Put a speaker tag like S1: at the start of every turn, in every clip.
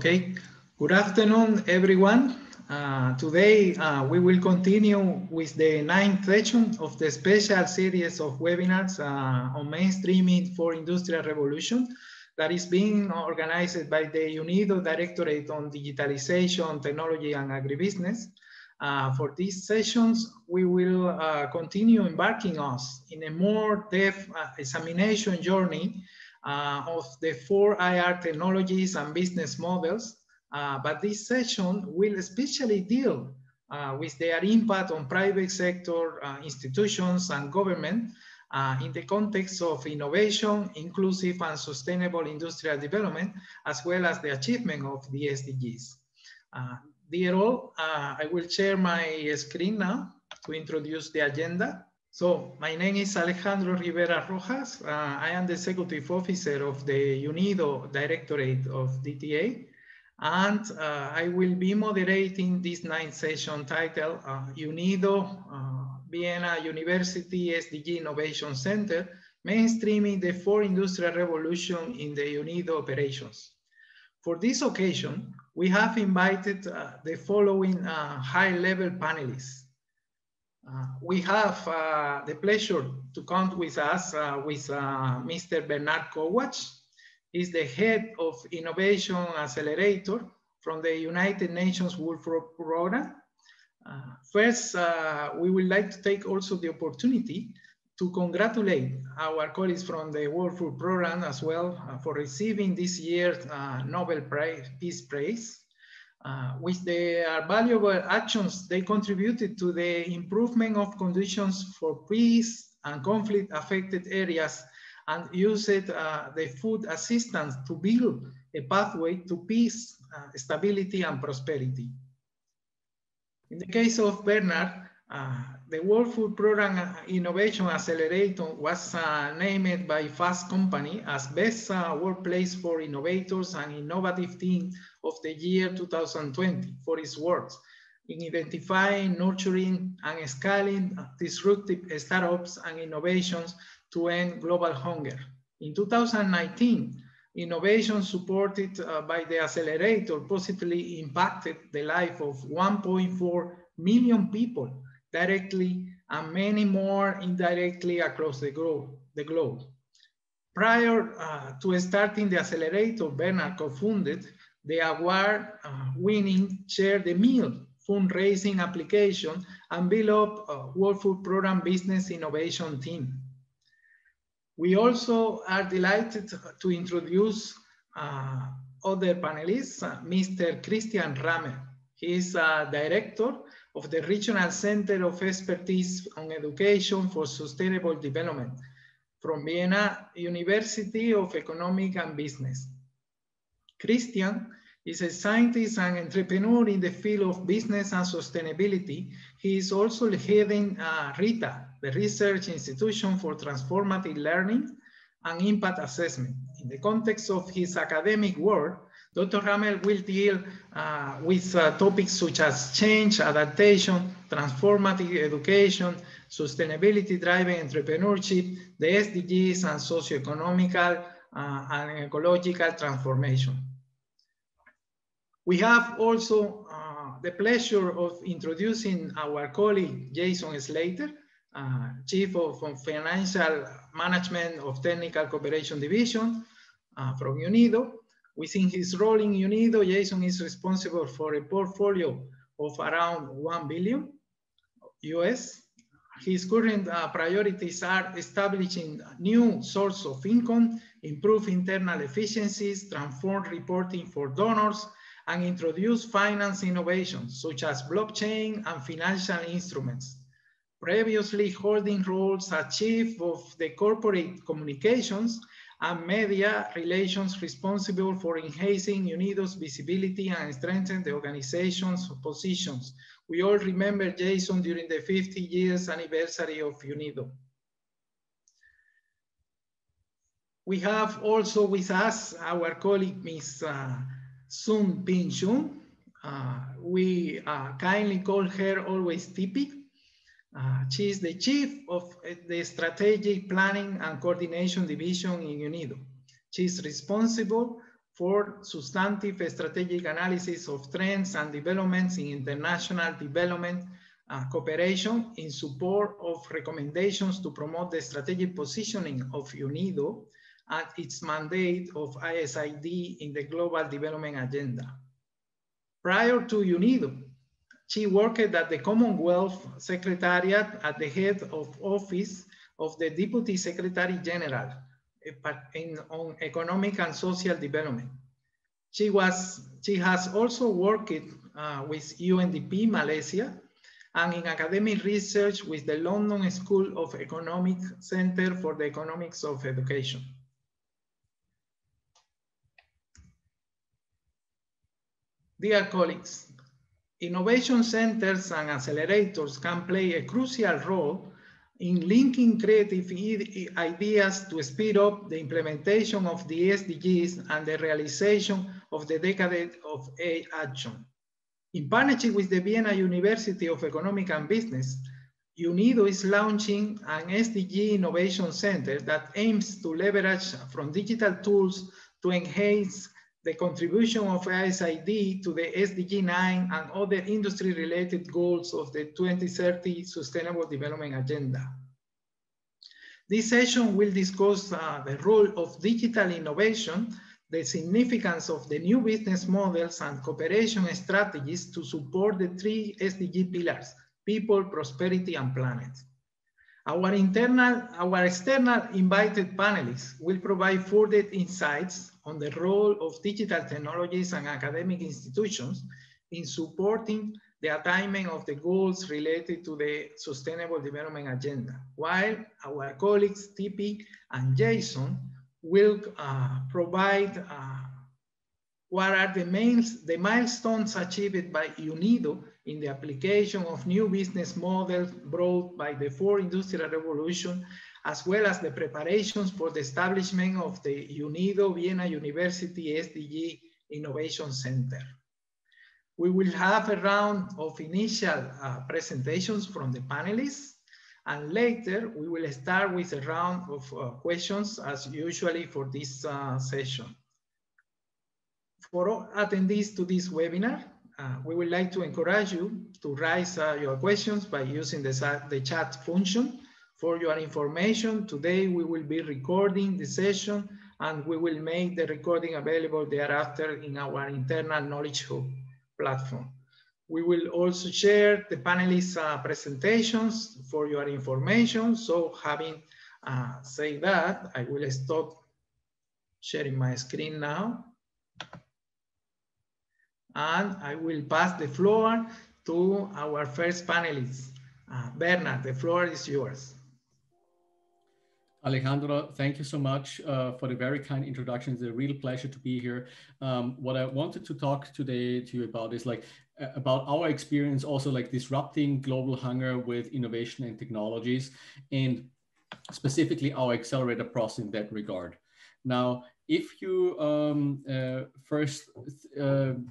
S1: Okay, good afternoon, everyone. Today, we will continue with the 9th session of the special series of webinars on mainstreaming for industrial revolution that is being organized by the UNIDO Directorate on Digitalization, Technology, and Agribusiness. For these sessions, we will continue embarking us in a more depth examination journey of the 4 IR technologies and business models, but this session will especially deal with their impact on private sector institutions and government in the context of innovation, inclusive and sustainable industrial development, as well as the achievement of the SDGs. Dear all, I will share my screen now to introduce the agenda. So my name is Alejandro Rivera Rojas. I am the Executive Officer of the UNIDO Directorate of DTA, and I will be moderating this 9th session titled UNIDO Vienna University Sdg Innovation Center, Mainstreaming the 4 Industrial Revolution in the UNIDO Operations. For this occasion, we have invited the following high-level panelists. We have the pleasure to count with us with Mr. Bernard Kowach. He's the head of Innovation Accelerator from the United Nations World Food Program. First, we would like to take also the opportunity to congratulate our colleagues from the World Food Program as well for receiving this year's Nobel Peace Prize. With their valuable actions, they contributed to the improvement of conditions for peace and conflict-affected areas and used the food assistance to build a pathway to peace, stability, and prosperity. In the case of Bernard, the World Food Program Innovation Accelerator was named by Fast Company as Best Workplace for Innovators and Innovative Team of the year 2020 for its work in identifying, nurturing, and scaling disruptive startups and innovations to end global hunger. In 2019, innovation supported by the accelerator positively impacted the life of 1.4 million people directly and many more indirectly across the globe. Prior to starting the accelerator, Bernard co-founded the award-winning Share the Meal fundraising application and built up a World Food Program Business Innovation team. We also are delighted to introduce other panelists, Mr. Christian Rammer. He is Director of the Regional Center of Expertise on Education for Sustainable Development from Vienna University of Economic and Business. Christian is a scientist and entrepreneur in the field of business and sustainability. He is also heading RITA, the Research Institution for Transformative Learning and Impact Assessment. In the context of his academic work, Dr. Ramel will deal with topics such as change, adaptation, transformative education, sustainability-driven entrepreneurship, the SDGs, and socioeconomical and ecological transformation. We have also the pleasure of introducing our colleague, Jason Slater, Chief of Financial Management of Technical Cooperation Division from UNIDO. Within his role in UNIDO, Jason is responsible for a portfolio of around $1 billion US. His current priorities are establishing new sources of income, improve internal efficiencies, transform reporting for donors, and introduce finance innovations such as blockchain and financial instruments. Previously holding roles as Chief of the Corporate Communications and Media Relations responsible for enhancing UNIDO's visibility and strengthening the organization's positions. We all remember Jason during the 50 years anniversary of UNIDO. We have also with us our colleague, Ms. Sun Ping Chun. We kindly call her always Tipi. She is the Chief of the Strategic Planning and Coordination Division in UNIDO. She is responsible for substantive strategic analysis of trends and developments in international development cooperation in support of recommendations to promote the strategic positioning of UNIDO and its mandate of ISID in the global development agenda. Prior to UNIDO, she worked at the Commonwealth Secretariat at the head of office of the Deputy Secretary General on economic and social development. She has also worked with UNDP Malaysia and in academic research with the London School of Economic Center for the Economics of Education. Dear colleagues, innovation centers and accelerators can play a crucial role in linking creative ideas to speed up the implementation of the SDGs and the realization of the Decade of Action. In partnership with the Vienna University of Economics and Business, UNIDO is launching an Sdg Innovation Center that aims to leverage from digital tools to enhance the contribution of ISID to the SDG 9 and other industry-related goals of the 2030 Sustainable Development Agenda. This session will discuss the role of digital innovation, the significance of the new business models and cooperation strategies to support the 3 SDG pillars: people, prosperity, and planet. Our external invited panelists will provide further insights on the role of digital technologies and academic institutions in supporting the attainment of the goals related to the Sustainable Development Agenda, while our colleagues Tipi and Jason will provide what are the milestones achieved by UNIDO in the application of new business models brought by the 4th Industrial Revolution, as well as the preparations for the establishment of the UNIDO Vienna University Sdg Innovation Center. We will have a round of initial presentations from the panelists, and later we will start with a round of questions as usually for this session. For all attendees to this webinar, we would like to encourage you to raise your questions by using the chat function. For your information, today we will be recording the session and we will make the recording available thereafter in our internal Knowledge Hub platform. We will also share the panelists' presentations for your information. So having said that, I will stop sharing my screen now. And I will pass the floor to our first panelist. Bernard, the floor is yours.
S2: Alejandro, thank you so much for the very kind introduction. It's a real pleasure to be here. What I wanted to talk today to you about is about our experience also disrupting global hunger with innovation and technologies, and specifically our accelerator process in that regard. Now, if you first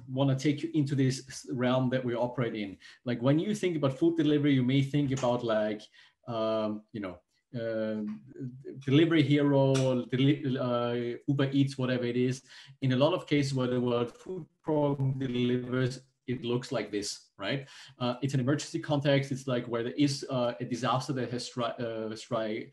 S2: want to take you into this realm that we operate in, when you think about food delivery, you may think about Delivery Hero, Uber Eats, whatever it is. In a lot of cases where the word food program delivers, it looks like this, right? It's an emergency context. It's where there is a disaster that has strike,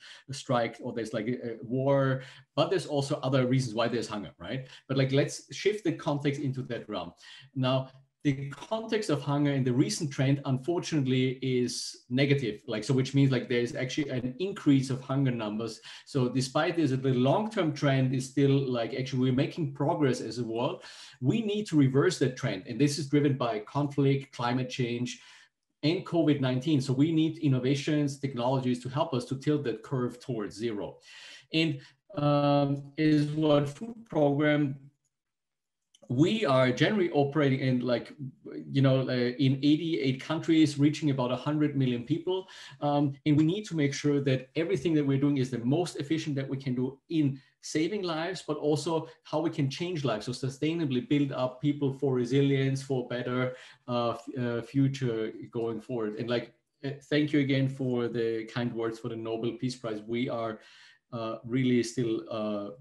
S2: or there's a war, but there's also other reasons why there's hunger, right? But let's shift the context into that realm. Now, the context of hunger in the recent trend, unfortunately, is negative. So which means there's actually an increase of hunger numbers. So despite this, the long-term trend is still actually we're making progress as a world. We need to reverse that trend. And this is driven by conflict, climate change, and COVID-19. So we need innovations, technologies to help us to tilt that curve towards zero. And is what food program we are generally operating in in 88 countries, reaching about 100 million people. And we need to make sure that everything that we're doing is the most efficient that we can do in saving lives, but also how we can change lives. So sustainably build up people for resilience, for better future going forward. And thank you again for the kind words for the Nobel Peace Prize. We are really still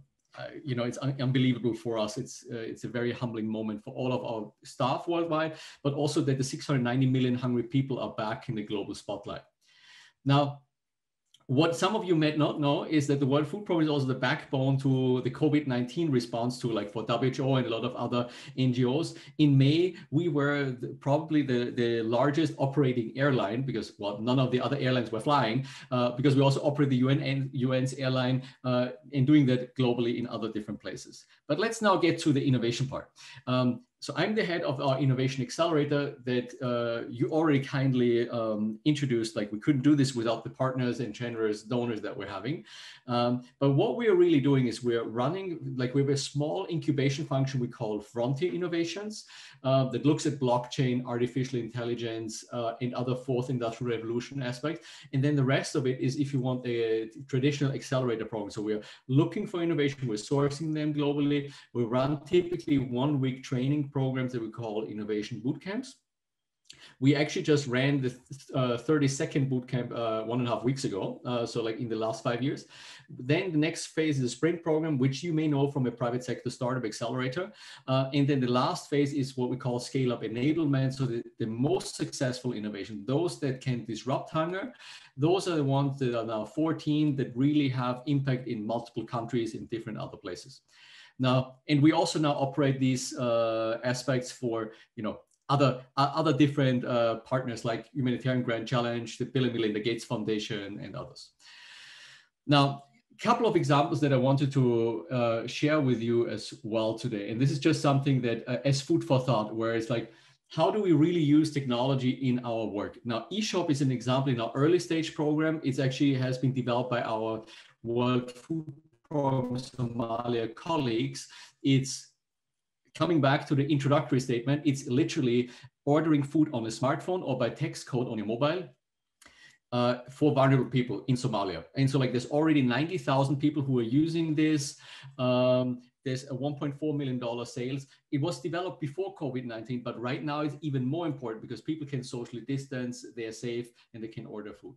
S2: you know, it's unbelievable for us. It's a very humbling moment for all of our staff worldwide, but also that the 690 million hungry people are back in the global spotlight. Now, what some of you may not know is that the World Food Programme is also the backbone to the COVID-19 response to, like, for WHO and a lot of other NGOs. In May, we were probably the largest operating airline, because, well, none of the other airlines were flying, because we also operate the UN's airline and doing that globally in other different places. But let's now get to the innovation part. So I'm the head of our innovation accelerator that you already kindly introduced. Like, we couldn't do this without the partners and generous donors that we're having. But what we're really doing is we're running, like, we have a small incubation function we call Frontier Innovations that looks at blockchain, artificial intelligence, and other fourth industrial revolution aspects. And then the rest of it is, if you want, a traditional accelerator program. So we're looking for innovation, we're sourcing them globally. We run typically 1-week training programs that we call innovation boot camps. We actually just ran the 32nd boot camp 1.5 weeks ago, so like in the last 5 years. Then the next phase is a sprint program, which you may know from a private sector startup accelerator. And then the last phase is what we call scale-up enablement. So the most successful innovation, those that can disrupt hunger, those are the ones that are now 14 that really have impact in multiple countries in different other places. Now, and we also now operate these aspects for, you know, other different partners like Humanitarian Grand Challenge, the Bill and Melinda Gates Foundation, and others. Now, a couple of examples that I wanted to share with you as well today. And this is just something that as food for thought, where it's like, how do we really use technology in our work? Now, eShop is an example in our early stage program. It's actually has been developed by our World Food Programme Somalia colleagues. It's coming back to the introductory statement. It's literally ordering food on a smartphone or by text code on your mobile for vulnerable people in Somalia. And so, like, there's already 90,000 people who are using this. There's a $1.4 million sales. It was developed before COVID-19, but right now it's even more important because people can socially distance, they're safe, and they can order food.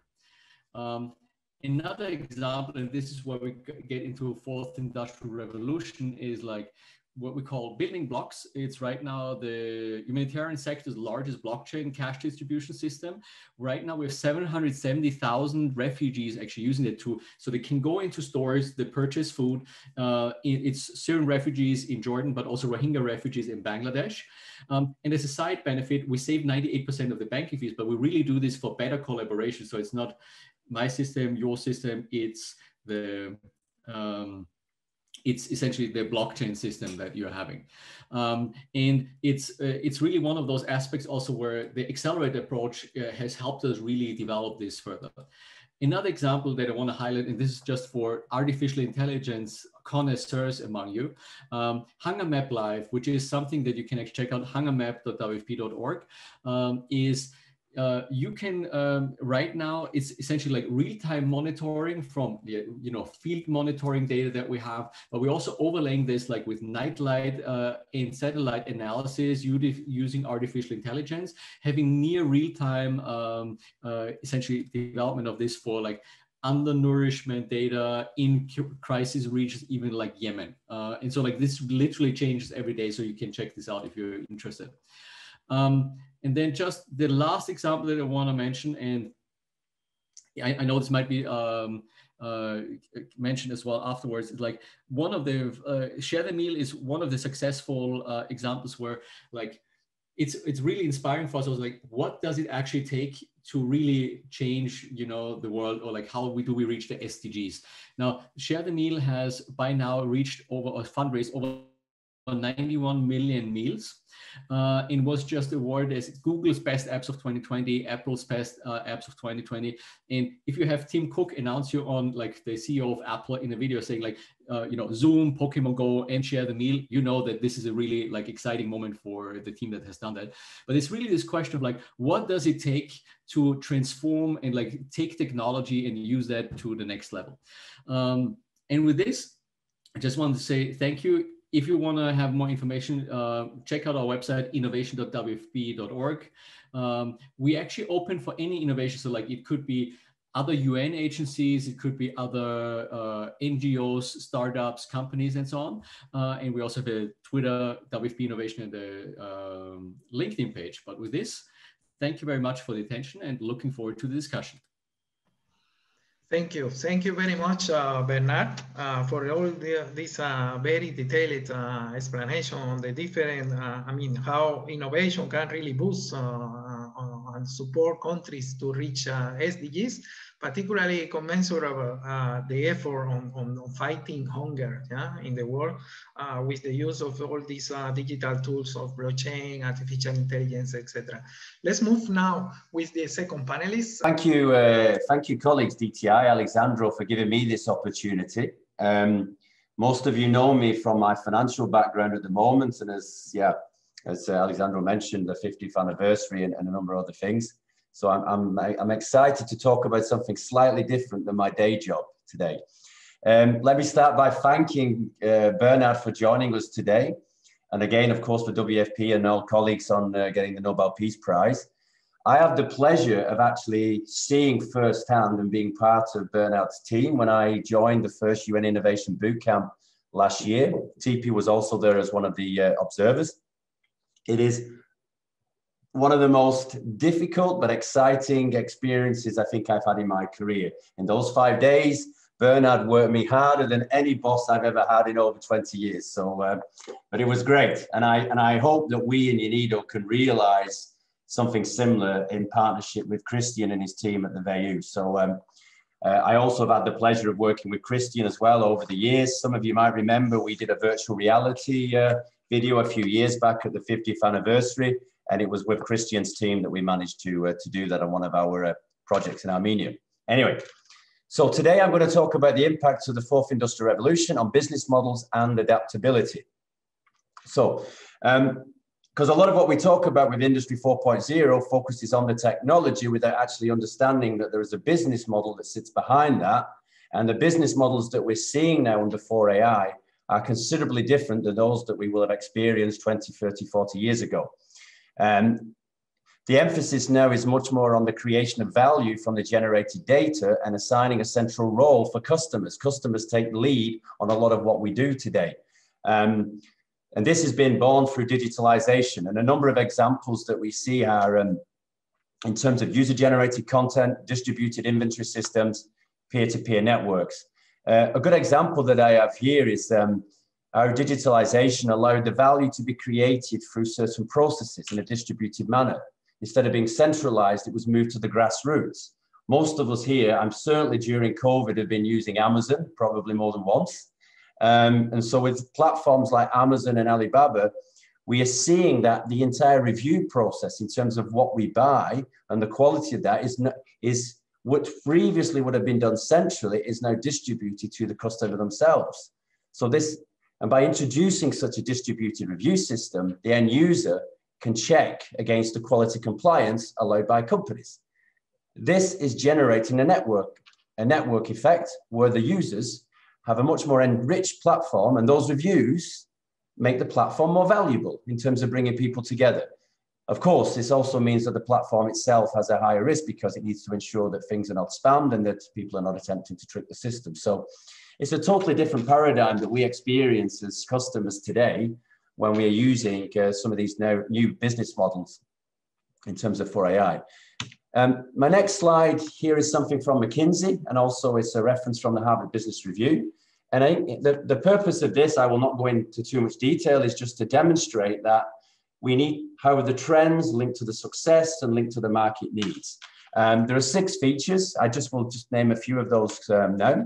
S2: Another example, and this is where we get into a fourth industrial revolution, is like what we call building blocks. It's right now the humanitarian sector's largest blockchain cash distribution system. Right now we have 770,000 refugees actually using it so they can go into stores, they purchase food. It's Syrian refugees in Jordan, but also Rohingya refugees in Bangladesh. And as a side benefit, we save 98% of the banking fees, but we really do this for better collaboration. So it's not my system, your system, it's the it's essentially the blockchain system that you're having. And it's really one of those aspects also where the accelerator approach has helped us really develop this further. Another example that I want to highlight, and this is just for artificial intelligence connoisseurs among you, Hunger Map Live, which is something that you can actually check out, hungermap.wfp.org, is you can right now, it's essentially like real-time monitoring from field monitoring data that we have, but we're also overlaying this like with nightlight and satellite analysis using artificial intelligence, having near real-time essentially development of this for like undernourishment data in crisis regions, even like Yemen. And so like this literally changes every day, so you can check this out if you're interested. And then just the last example that I want to mention, and I know this might be mentioned as well afterwards, is like one of the, Share the Meal is one of the successful examples where like, it's really inspiring for us. I was like, what does it actually take to really change, the world, or like how do we reach the SDGs? Now, Share the Meal has by now reached fundraised over 91 million meals. It was just awarded as Google's best apps of 2020, Apple's best apps of 2020. And if you have Tim Cook announce you on like the CEO of Apple in a video saying like, Zoom, Pokemon Go, and Share the Meal, you know that this is a really like exciting moment for the team that has done that. But it's really this question of like, what does it take to transform and like take technology and use that to the next level? And with this, I just wanted to say thank you. If you want to have more information, check out our website, innovation.wfp.org. We actually open for any innovation. So like it could be other UN agencies, it could be other NGOs, startups, companies, and so on. And we also have a Twitter, WFP Innovation, and a LinkedIn page. But with this, thank you very much for the attention and looking forward to the discussion.
S1: Thank you. Thank you very much, Bernard, for all this very detailed explanation on the different, how innovation can really boost and support countries to reach SDGs, particularly commensurate the effort on fighting hunger in the world with the use of all these digital tools of blockchain, artificial intelligence, etc. Let's move now with the second panelist.
S3: Thank you, colleagues, DTI, Alexandro, for giving me this opportunity. Most of you know me from my financial background at the moment, and as Alexandro mentioned, the 50th anniversary and a number of other things. So I'm excited to talk about something slightly different than my day job today. Let me start by thanking Bernard for joining us today. And again, of course, for WFP and all colleagues on getting the Nobel Peace Prize. I have the pleasure of actually seeing firsthand and being part of Bernard's team when I joined the first UN Innovation Bootcamp last year. TP was also there as one of the observers. It is one of the most difficult but exciting experiences I think I've had in my career. In those 5 days, Bernard worked me harder than any boss I've ever had in over 20 years. So, but it was great. And I hope that we in UNIDO can realize something similar in partnership with Christian and his team at the WU. So I also have had the pleasure of working with Christian as well over the years. Some of you might remember we did a virtual reality video a few years back at the 50th anniversary. And it was with Christian's team that we managed to do that on one of our projects in Armenia. Anyway, so today I'm going to talk about the impacts of the fourth industrial revolution on business models and adaptability. So, because a lot of what we talk about with Industry 4.0 focuses on the technology without actually understanding that there is a business model that sits behind that. And the business models that we're seeing now under 4AI are considerably different than those that we will have experienced 20, 30, 40 years ago. The emphasis now is much more on the creation of value from the generated data and assigning a central role for customers. Customers take lead on a lot of what we do today. And this has been born through digitalization. And a number of examples that we see are in terms of user-generated content, distributed inventory systems, peer-to-peer networks. A good example that I have here is our digitalization allowed the value to be created through certain processes in a distributed manner. Instead of being centralized, it was moved to the grassroots. Most of us here, I'm certainly during COVID, have been using Amazon, probably more than once. And so with platforms like Amazon and Alibaba, we are seeing that the entire review process in terms of what we buy and the quality of that is what previously would have been done centrally is now distributed to the customer themselves. So this, and by introducing such a distributed review system, the end user can check against the quality compliance allowed by companies. This is generating a network effect where the users have a much more enriched platform, and those reviews make the platform more valuable in terms of bringing people together. Of course, this also means that the platform itself has a higher risk because it needs to ensure that things are not spammed and that people are not attempting to trick the system. So it's a totally different paradigm that we experience as customers today when we are using some of these new business models in terms of 4AI. My next slide here is something from McKinsey, and also it's a reference from the Harvard Business Review. And I think the purpose of this, I will not go into too much detail, is just to demonstrate that we need how the trends link to the success and link to the market needs. There are 6 features. I will just name a few of those now.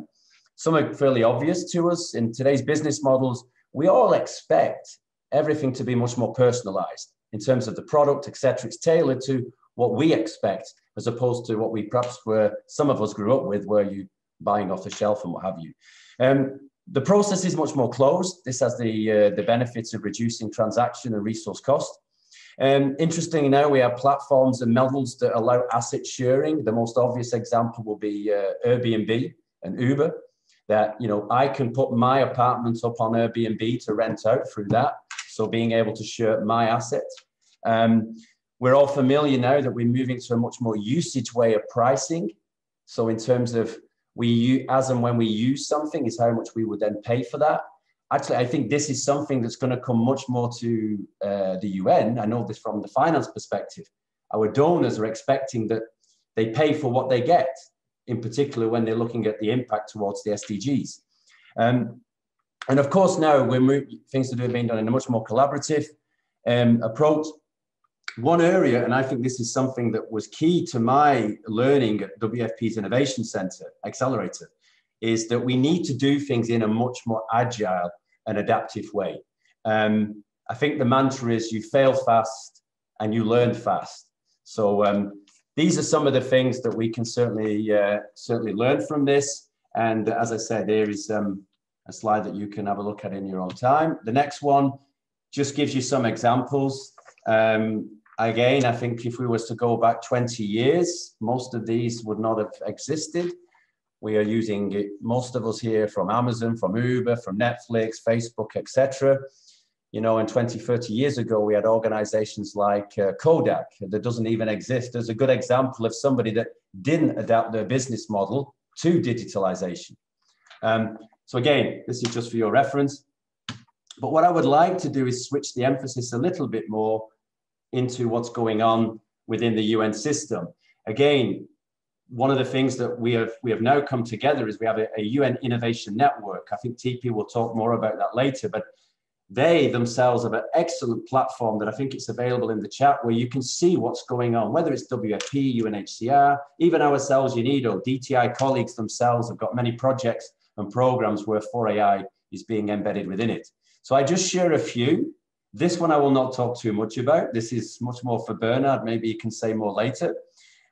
S3: Some are fairly obvious to us. In today's business models, we all expect everything to be much more personalized in terms of the product, etc. It's tailored to what we expect, as opposed to what we perhaps some of us grew up with, where you buying off the shelf and what have you. The process is much more closed. This has the benefits of reducing transaction and resource cost. Interestingly now, we have platforms and models that allow asset sharing. The most obvious example will be Airbnb and Uber, that I can put my apartment up on Airbnb to rent out through that. So being able to share my assets. We're all familiar now that we're moving to a much more usage way of pricing. So in terms of as and when we use something is how much we would then pay for that. Actually, I think this is something that's going to come much more to the UN. I know this from the finance perspective. Our donors are expecting that they pay for what they get, in particular when they're looking at the impact towards the SDGs. And of course, now things are being done in a much more collaborative approach. One area, and I think this is something that was key to my learning at WFP's Innovation Center, Accelerator, is that we need to do things in a much more agile and adaptive way. I think the mantra is you fail fast and you learn fast. So these are some of the things that we can certainly learn from this. And as I said, there is a slide that you can have a look at in your own time. The next one just gives you some examples. Again, I think if we was to go back 20 years, most of these would not have existed. We are using it, most of us here, from Amazon, from Uber, from Netflix, Facebook, etc. You know, and 20, 30 years ago, we had organizations like Kodak that doesn't even exist. There's a good example of somebody that didn't adapt their business model to digitalization. So again, this is just for your reference. But what I would like to do is switch the emphasis a little bit more into what's going on within the UN system. Again, one of the things that we have now come together is we have a UN Innovation Network. I think TP will talk more about that later, but they themselves have an excellent platform that I think it's available in the chat where you can see what's going on, whether it's WFP, UNHCR, even ourselves, UNIDO, DTI colleagues themselves have got many projects and programs where 4AI is being embedded within it. So I just share a few. This one I will not talk too much about. This is much more for Bernard. Maybe he can say more later.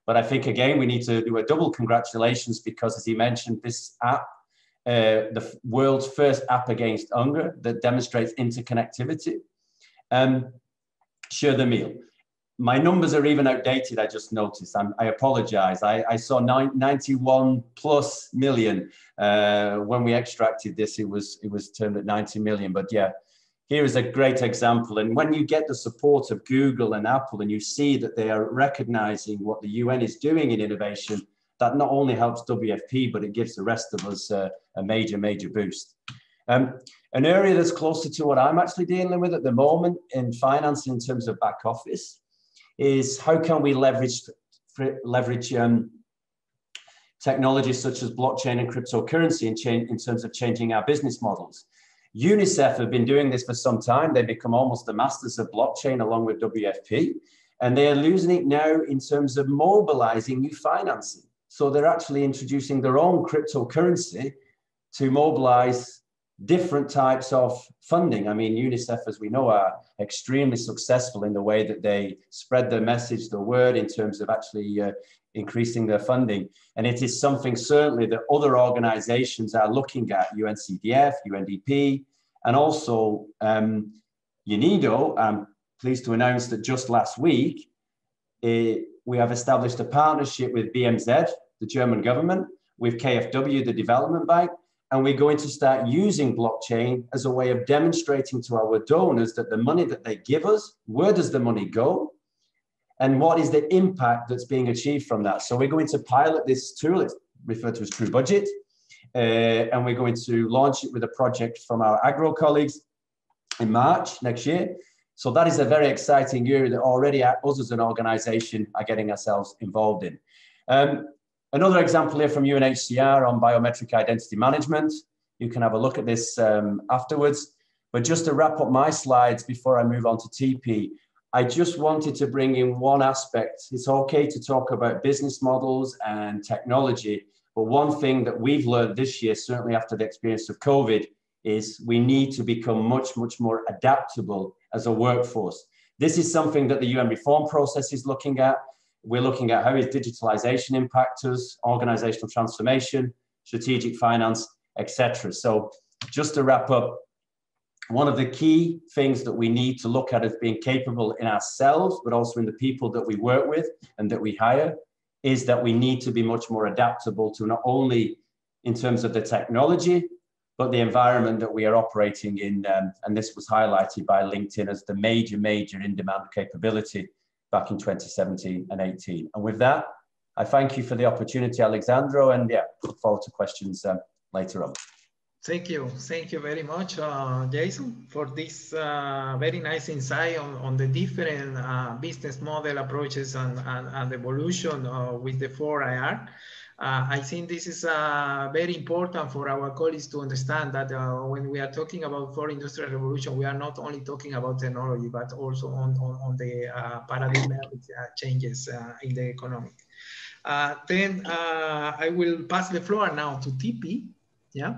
S3: But I think, again, we need to do a double congratulations because, as he mentioned, this app, the world's first app against hunger that demonstrates interconnectivity. Share the meal. My numbers are even outdated, I just noticed. I apologize. I saw 91 plus million. When we extracted this, it was termed at 90 million. But yeah, here is a great example. And when you get the support of Google and Apple and you see that they are recognizing what the UN is doing in innovation, that not only helps WFP, but it gives the rest of us a major, major boost. An area that's closer to what I'm actually dealing with at the moment in finance in terms of back office is how can we leverage technologies such as blockchain and cryptocurrency in terms of changing our business models. UNICEF have been doing this for some time. They become almost the masters of blockchain along with WFP, and they are losing it now in terms of mobilizing new financing. So they're actually introducing their own cryptocurrency to mobilize different types of funding. I mean, UNICEF, as we know, are extremely successful in the way that they spread their message, the word, in terms of actually increasing their funding. And it is something certainly that other organizations are looking at, UNCDF, UNDP, and also UNIDO. I'm pleased to announce that just last week, we have established a partnership with BMZ, the German government, with KfW, the development bank, and we're going to start using blockchain as a way of demonstrating to our donors that the money that they give us, where does the money go? And what is the impact that's being achieved from that? So we're going to pilot this tool, it's referred to as True Budget, and we're going to launch it with a project from our agro colleagues in March next year. So that is a very exciting area that already us as an organization are getting ourselves involved in. Another example here from UNHCR on biometric identity management. You can have a look at this afterwards. But just to wrap up my slides before I move on to TP, I just wanted to bring in one aspect. It's okay to talk about business models and technology, but one thing that we've learned this year, certainly after the experience of COVID, is we need to become much, much more adaptable as a workforce. This is something that the UN reform process is looking at. We're looking at how is digitalization impact us, organizational transformation, strategic finance, etc. So just to wrap up, one of the key things that we need to look at as being capable in ourselves, but also in the people that we work with and that we hire, is that we need to be much more adaptable to not only in terms of the technology, but the environment that we are operating in. And this was highlighted by LinkedIn as the major in-demand capability back in 2017 and 18. And with that, I thank you for the opportunity, Alexandro, and yeah, look forward to questions later on.
S1: Thank you very much, Jason, for this very nice insight on the different business model approaches and evolution with the 4IR. I think this is very important for our colleagues to understand that when we are talking about 4th Industrial Revolution, we are not only talking about technology, but also on the paradigmatic changes in the economy. Then I will pass the floor now to Tipi. Yeah.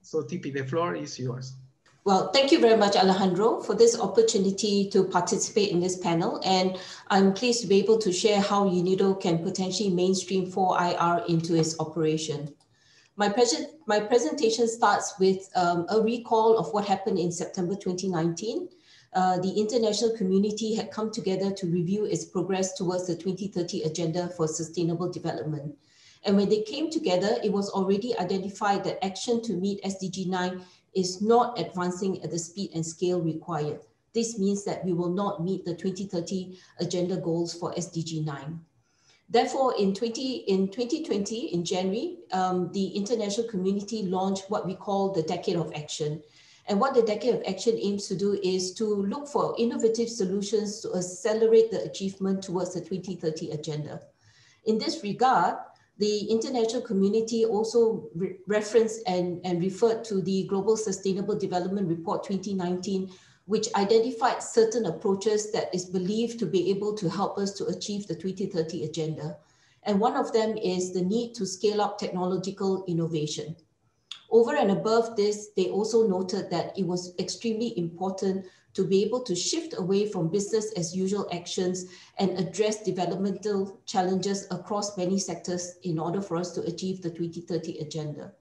S1: So Tipi, the floor is yours.
S4: Well, thank you very much, Alejandro, for this opportunity to participate in this panel. And I'm pleased to be able to share how UNIDO can potentially mainstream 4IR into its operation. My presentation starts with a recall of what happened in September 2019. The international community had come together to review its progress towards the 2030 Agenda for Sustainable Development. And when they came together, it was already identified that action to meet SDG 9 is not advancing at the speed and scale required. This means that we will not meet the 2030 agenda goals for SDG 9. Therefore, in 2020, in January, the international community launched what we call the Decade of Action. And what the Decade of Action aims to do is to look for innovative solutions to accelerate the achievement towards the 2030 agenda. In this regard, the international community also referenced and referred to the Global Sustainable Development Report 2019, which identified certain approaches that is believed to be able to help us to achieve the 2030 agenda. And one of them is the need to scale up technological innovation. Over and above this, they also noted that it was extremely important to be able to shift away from business as usual actions and address developmental challenges across many sectors in order for us to achieve the 2030 agenda.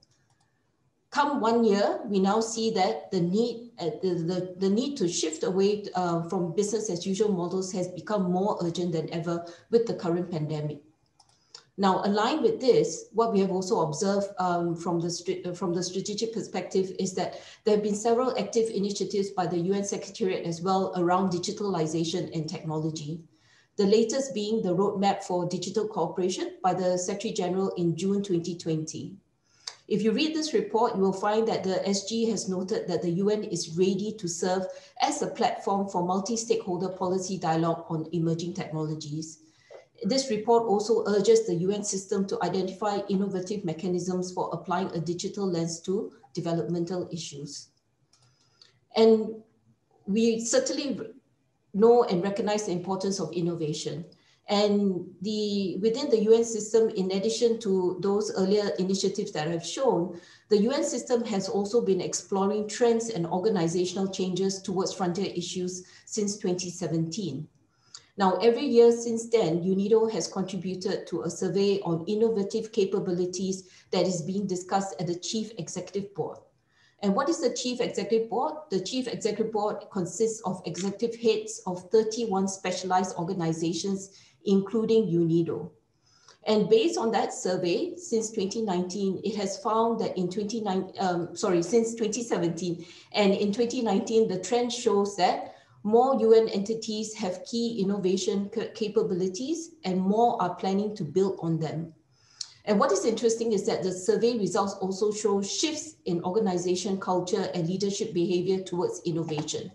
S4: Come 1 year, we now see that the need to shift away from business as usual models has become more urgent than ever with the current pandemic. Now, aligned with this, what we have also observed from the strategic perspective is that there have been several active initiatives by the UN Secretariat as well around digitalization and technology. The latest being the Roadmap for Digital Cooperation by the Secretary General in June 2020. If you read this report, you will find that the SG has noted that the UN is ready to serve as a platform for multi-stakeholder policy dialogue on emerging technologies. This report also urges the UN system to identify innovative mechanisms for applying a digital lens to developmental issues. And we certainly know and recognize the importance of innovation. And within the UN system, in addition to those earlier initiatives that I've shown, the UN system has also been exploring trends and organizational changes towards frontier issues since 2017. Now, every year since then, UNIDO has contributed to a survey on innovative capabilities that is being discussed at the Chief Executive Board. And what is the Chief Executive Board? The Chief Executive Board consists of executive heads of 31 specialized organizations, including UNIDO. And based on that survey, since 2019, it has found that since 2017, and in 2019, the trend shows that more UN entities have key innovation capabilities and more are planning to build on them. And what is interesting is that the survey results also show shifts in organization culture and leadership behavior towards innovation.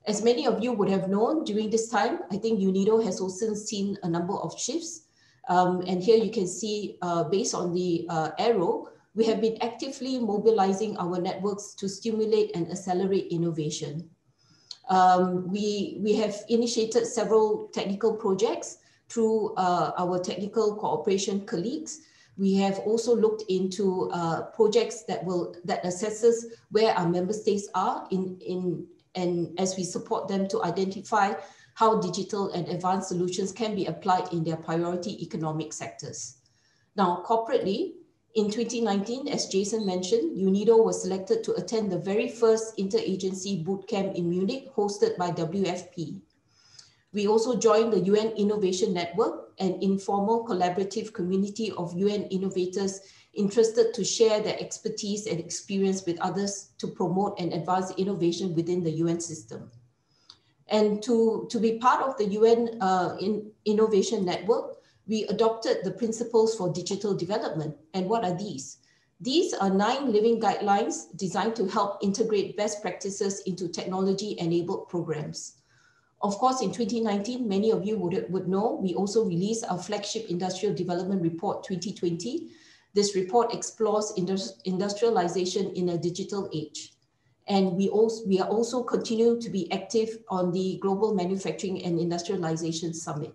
S4: As many of you would have known during this time, I think UNIDO has also seen a number of shifts. And here you can see, based on the arrow, we have been actively mobilizing our networks to stimulate and accelerate innovation. We have initiated several technical projects through our technical cooperation colleagues. We have also looked into projects that assesses where our member states are and as we support them to identify how digital and advanced solutions can be applied in their priority economic sectors. Now, corporately, in 2019, as Jason mentioned, UNIDO was selected to attend the very first interagency bootcamp in Munich hosted by WFP. We also joined the UN Innovation Network, an informal collaborative community of UN innovators interested to share their expertise and experience with others to promote and advance innovation within the UN system. And to be part of the UN Innovation Network, we adopted the principles for digital development. And what are these? These are 9 living guidelines designed to help integrate best practices into technology-enabled programs. Of course, in 2019, many of you would know, we also released our flagship Industrial Development Report 2020. This report explores industrialization in a digital age. And we are also continuing to be active on the Global Manufacturing and Industrialization Summit.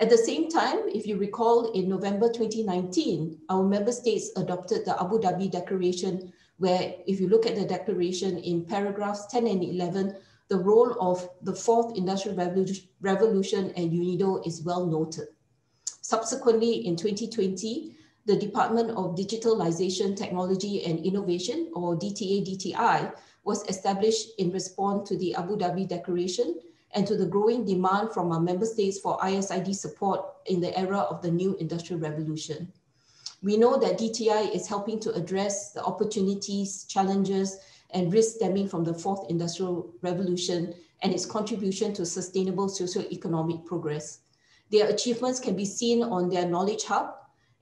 S4: At the same time, if you recall, in November 2019, our member states adopted the Abu Dhabi Declaration, where if you look at the declaration in paragraphs 10 and 11, the role of the 4th Industrial Revolution and UNIDO is well noted. Subsequently, in 2020, the Department of Digitalization, Technology and Innovation, or DTA-DTI, was established in response to the Abu Dhabi Declaration and to the growing demand from our member states for ISID support in the era of the new industrial revolution. We know that DTI is helping to address the opportunities, challenges, and risks stemming from the 4th Industrial Revolution and its contribution to sustainable socio-economic progress. Their achievements can be seen on their Knowledge Hub.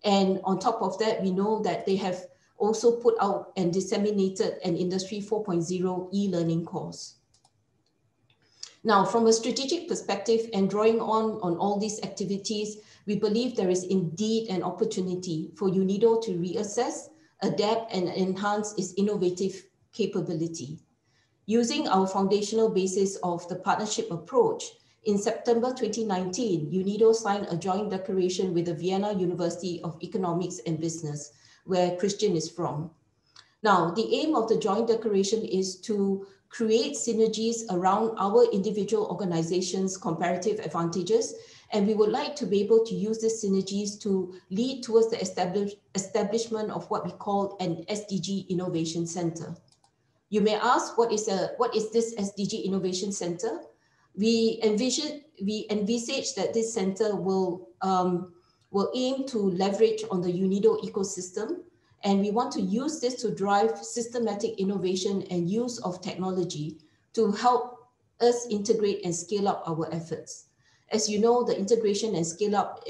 S4: And on top of that, we know that they have also put out and disseminated an Industry 4.0 e-learning course. Now, from a strategic perspective and drawing on all these activities, we believe there is indeed an opportunity for UNIDO to reassess, adapt, and enhance its innovative capability. Using our foundational basis of the partnership approach, in September 2019, UNIDO signed a joint declaration with the Vienna University of Economics and Business, where Christian is from. Now, the aim of the joint declaration is to create synergies around our individual organizations' comparative advantages, and we would like to be able to use these synergies to lead towards the establishment of what we call an Sdg Innovation Center. You may ask, what is this Sdg Innovation Center? We envisage that this center will aim to leverage on the UNIDO ecosystem, and we want to use this to drive systematic innovation and use of technology to help us integrate and scale up our efforts. As you know, the integration and scale up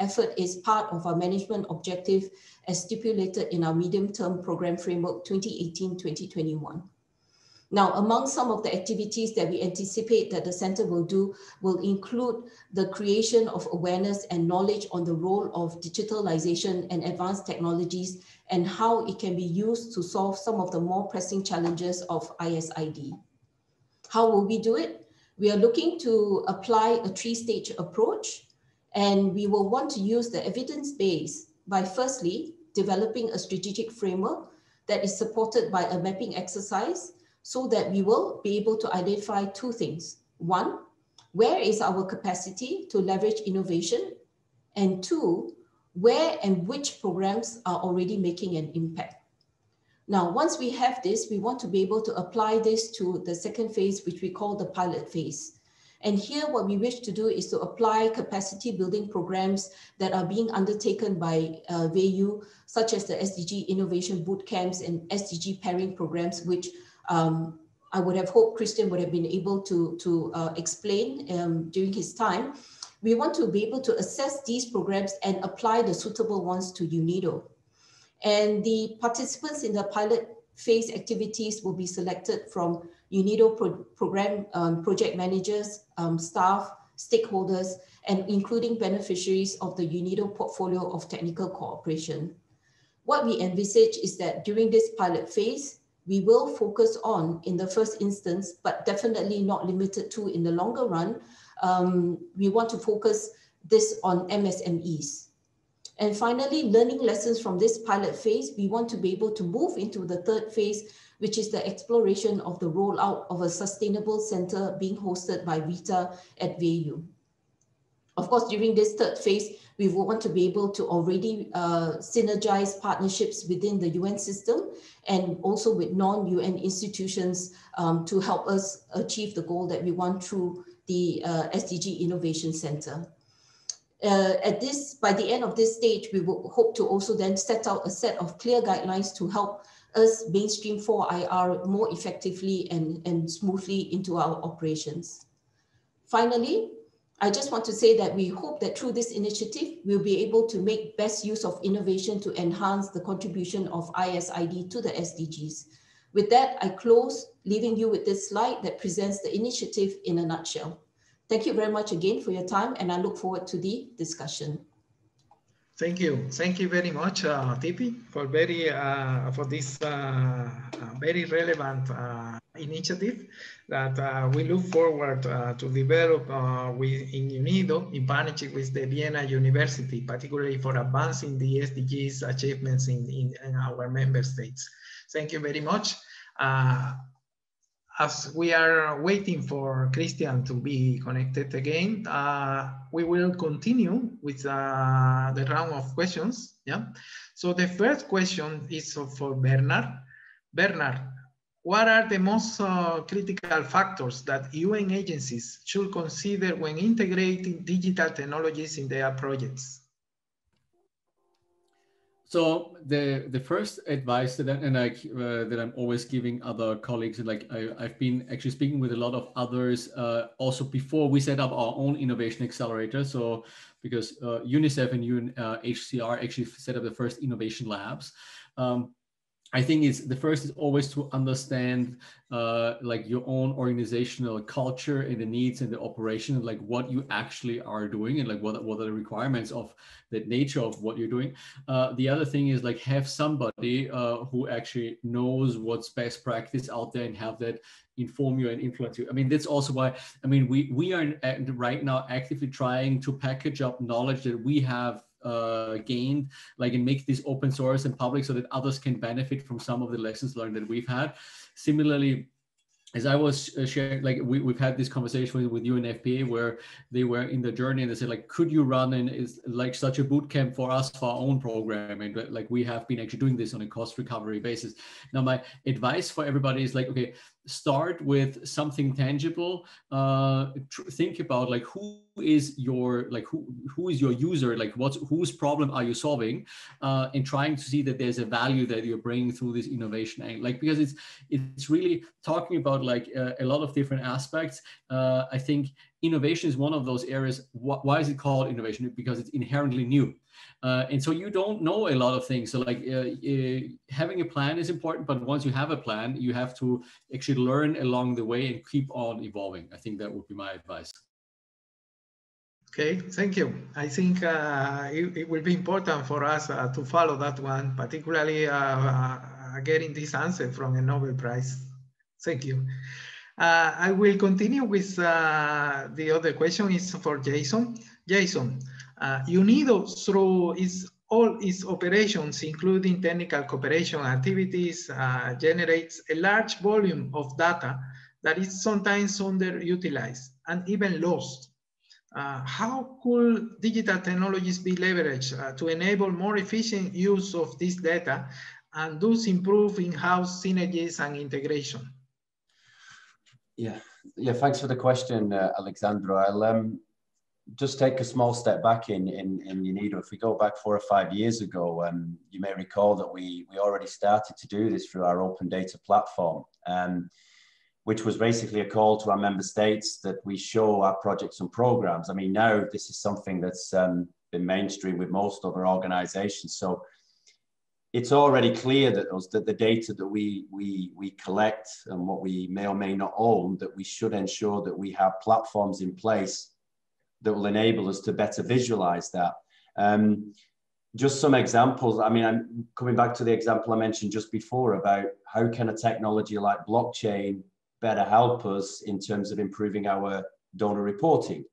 S4: effort is part of our management objective as stipulated in our medium-term program framework 2018-2021. Now, among some of the activities that we anticipate that the center will do will include the creation of awareness and knowledge on the role of digitalization and advanced technologies and how it can be used to solve some of the more pressing challenges of ISID. How will we do it? We are looking to apply a 3-stage approach, and we will want to use the evidence base by firstly developing a strategic framework that is supported by a mapping exercise, so that we will be able to identify 2 things. 1, where is our capacity to leverage innovation? And 2, where and which programs are already making an impact? Now, once we have this, we want to be able to apply this to the 2nd phase, which we call the pilot phase. And here, what we wish to do is to apply capacity building programs that are being undertaken by VU, such as the SDG Innovation Bootcamps and SDG Pairing programs, which I would have hoped Christian would have been able to explain during his time. We want to be able to assess these programs and apply the suitable ones to UNIDO. And the participants in the pilot phase activities will be selected from UNIDO program project managers, staff, stakeholders, and including beneficiaries of the UNIDO portfolio of technical cooperation. What we envisage is that during this pilot phase, we will focus on, in the first instance, but definitely not limited to in the longer run, we want to focus this on MSMEs. And finally, learning lessons from this pilot phase, we want to be able to move into the 3rd phase, which is the exploration of the rollout of a sustainable center being hosted by Vita at VU. Of course, during this 3rd phase, we will want to be able to already synergize partnerships within the UN system and also with non-UN institutions to help us achieve the goal that we want through the Sdg Innovation Center. By the end of this stage, we will hope to also then set out a set of clear guidelines to help us mainstream 4IR more effectively and smoothly into our operations. Finally, I just want to say that we hope that through this initiative, we'll be able to make best use of innovation to enhance the contribution of ISID to the SDGs. With that, I close, leaving you with this slide that presents the initiative in a nutshell. Thank you very much again for your time, and I look forward to the discussion.
S1: Thank you. Thank you very much, Tipi, for this very relevant initiative that we look forward to develop in UNIDO in partnership with the Vienna University, particularly for advancing the SDGs achievements in our member states. Thank you very much. As we are waiting for Christian to be connected again, we will continue with the round of questions. Yeah. So the first question is for Bernard. Bernard, what are the most critical factors that UN agencies should consider when integrating digital technologies in their projects?
S2: So the first advice that that I'm always giving other colleagues, and I've been actually speaking with a lot of others also before we set up our own innovation accelerator. So because UNICEF and UNHCR actually set up the first innovation labs. I think the first is always to understand like your own organizational culture and the needs and the operation, and like what you actually are doing, and like what are the requirements of the nature of what you're doing. The other thing is like have somebody who actually knows what's best practice out there and have that inform you and influence you. I mean, that's also why, I mean, we are right now actively trying to package up knowledge that we have gained, like, and make this open source and public so that others can benefit from some of the lessons learned that we've had. Similarly, as I was sharing, like we've had this conversation with UNFPA where they were in the journey and they said, like, could you run like such a boot camp for us for our own program? And like we have been actually doing this on a cost recovery basis. Now, my advice for everybody is like, okay, start with something tangible. Think about like who is your user, like whose problem are you solving, and trying to see that there's a value that you're bringing through this innovation, like, because it's really talking about like a lot of different aspects. I think innovation is one of those areas. Why is it called innovation? Because it's inherently new. And so you don't know a lot of things. So like having a plan is important, but once you have a plan, you have to actually learn along the way and keep on evolving. I think that would be my advice.
S1: Okay, thank you. I think it will be important for us to follow that one, particularly getting this answer from a Nobel Prize. Thank you. I will continue with the other question is for Jason. Jason, UNIDO, through all its operations, including technical cooperation activities, generates a large volume of data that is sometimes underutilized and even lost. How could digital technologies be leveraged to enable more efficient use of this data and thus improve in-house synergies and integration?
S3: Yeah, thanks for the question, Alexandro. I'll just take a small step back in UNIDO. If we go back 4 or 5 years ago, you may recall that we already started to do this through our open data platform, which was basically a call to our member states that we show our projects and programs. I mean, now this is something that's been mainstream with most other organizations. So it's already clear that the data that we collect and what we may or may not own, that we should ensure that we have platforms in place that will enable us to better visualize that. Just some examples. I mean, I'm coming back to the example I mentioned just before about how can a technology like blockchain better help us in terms of improving our donor reporting.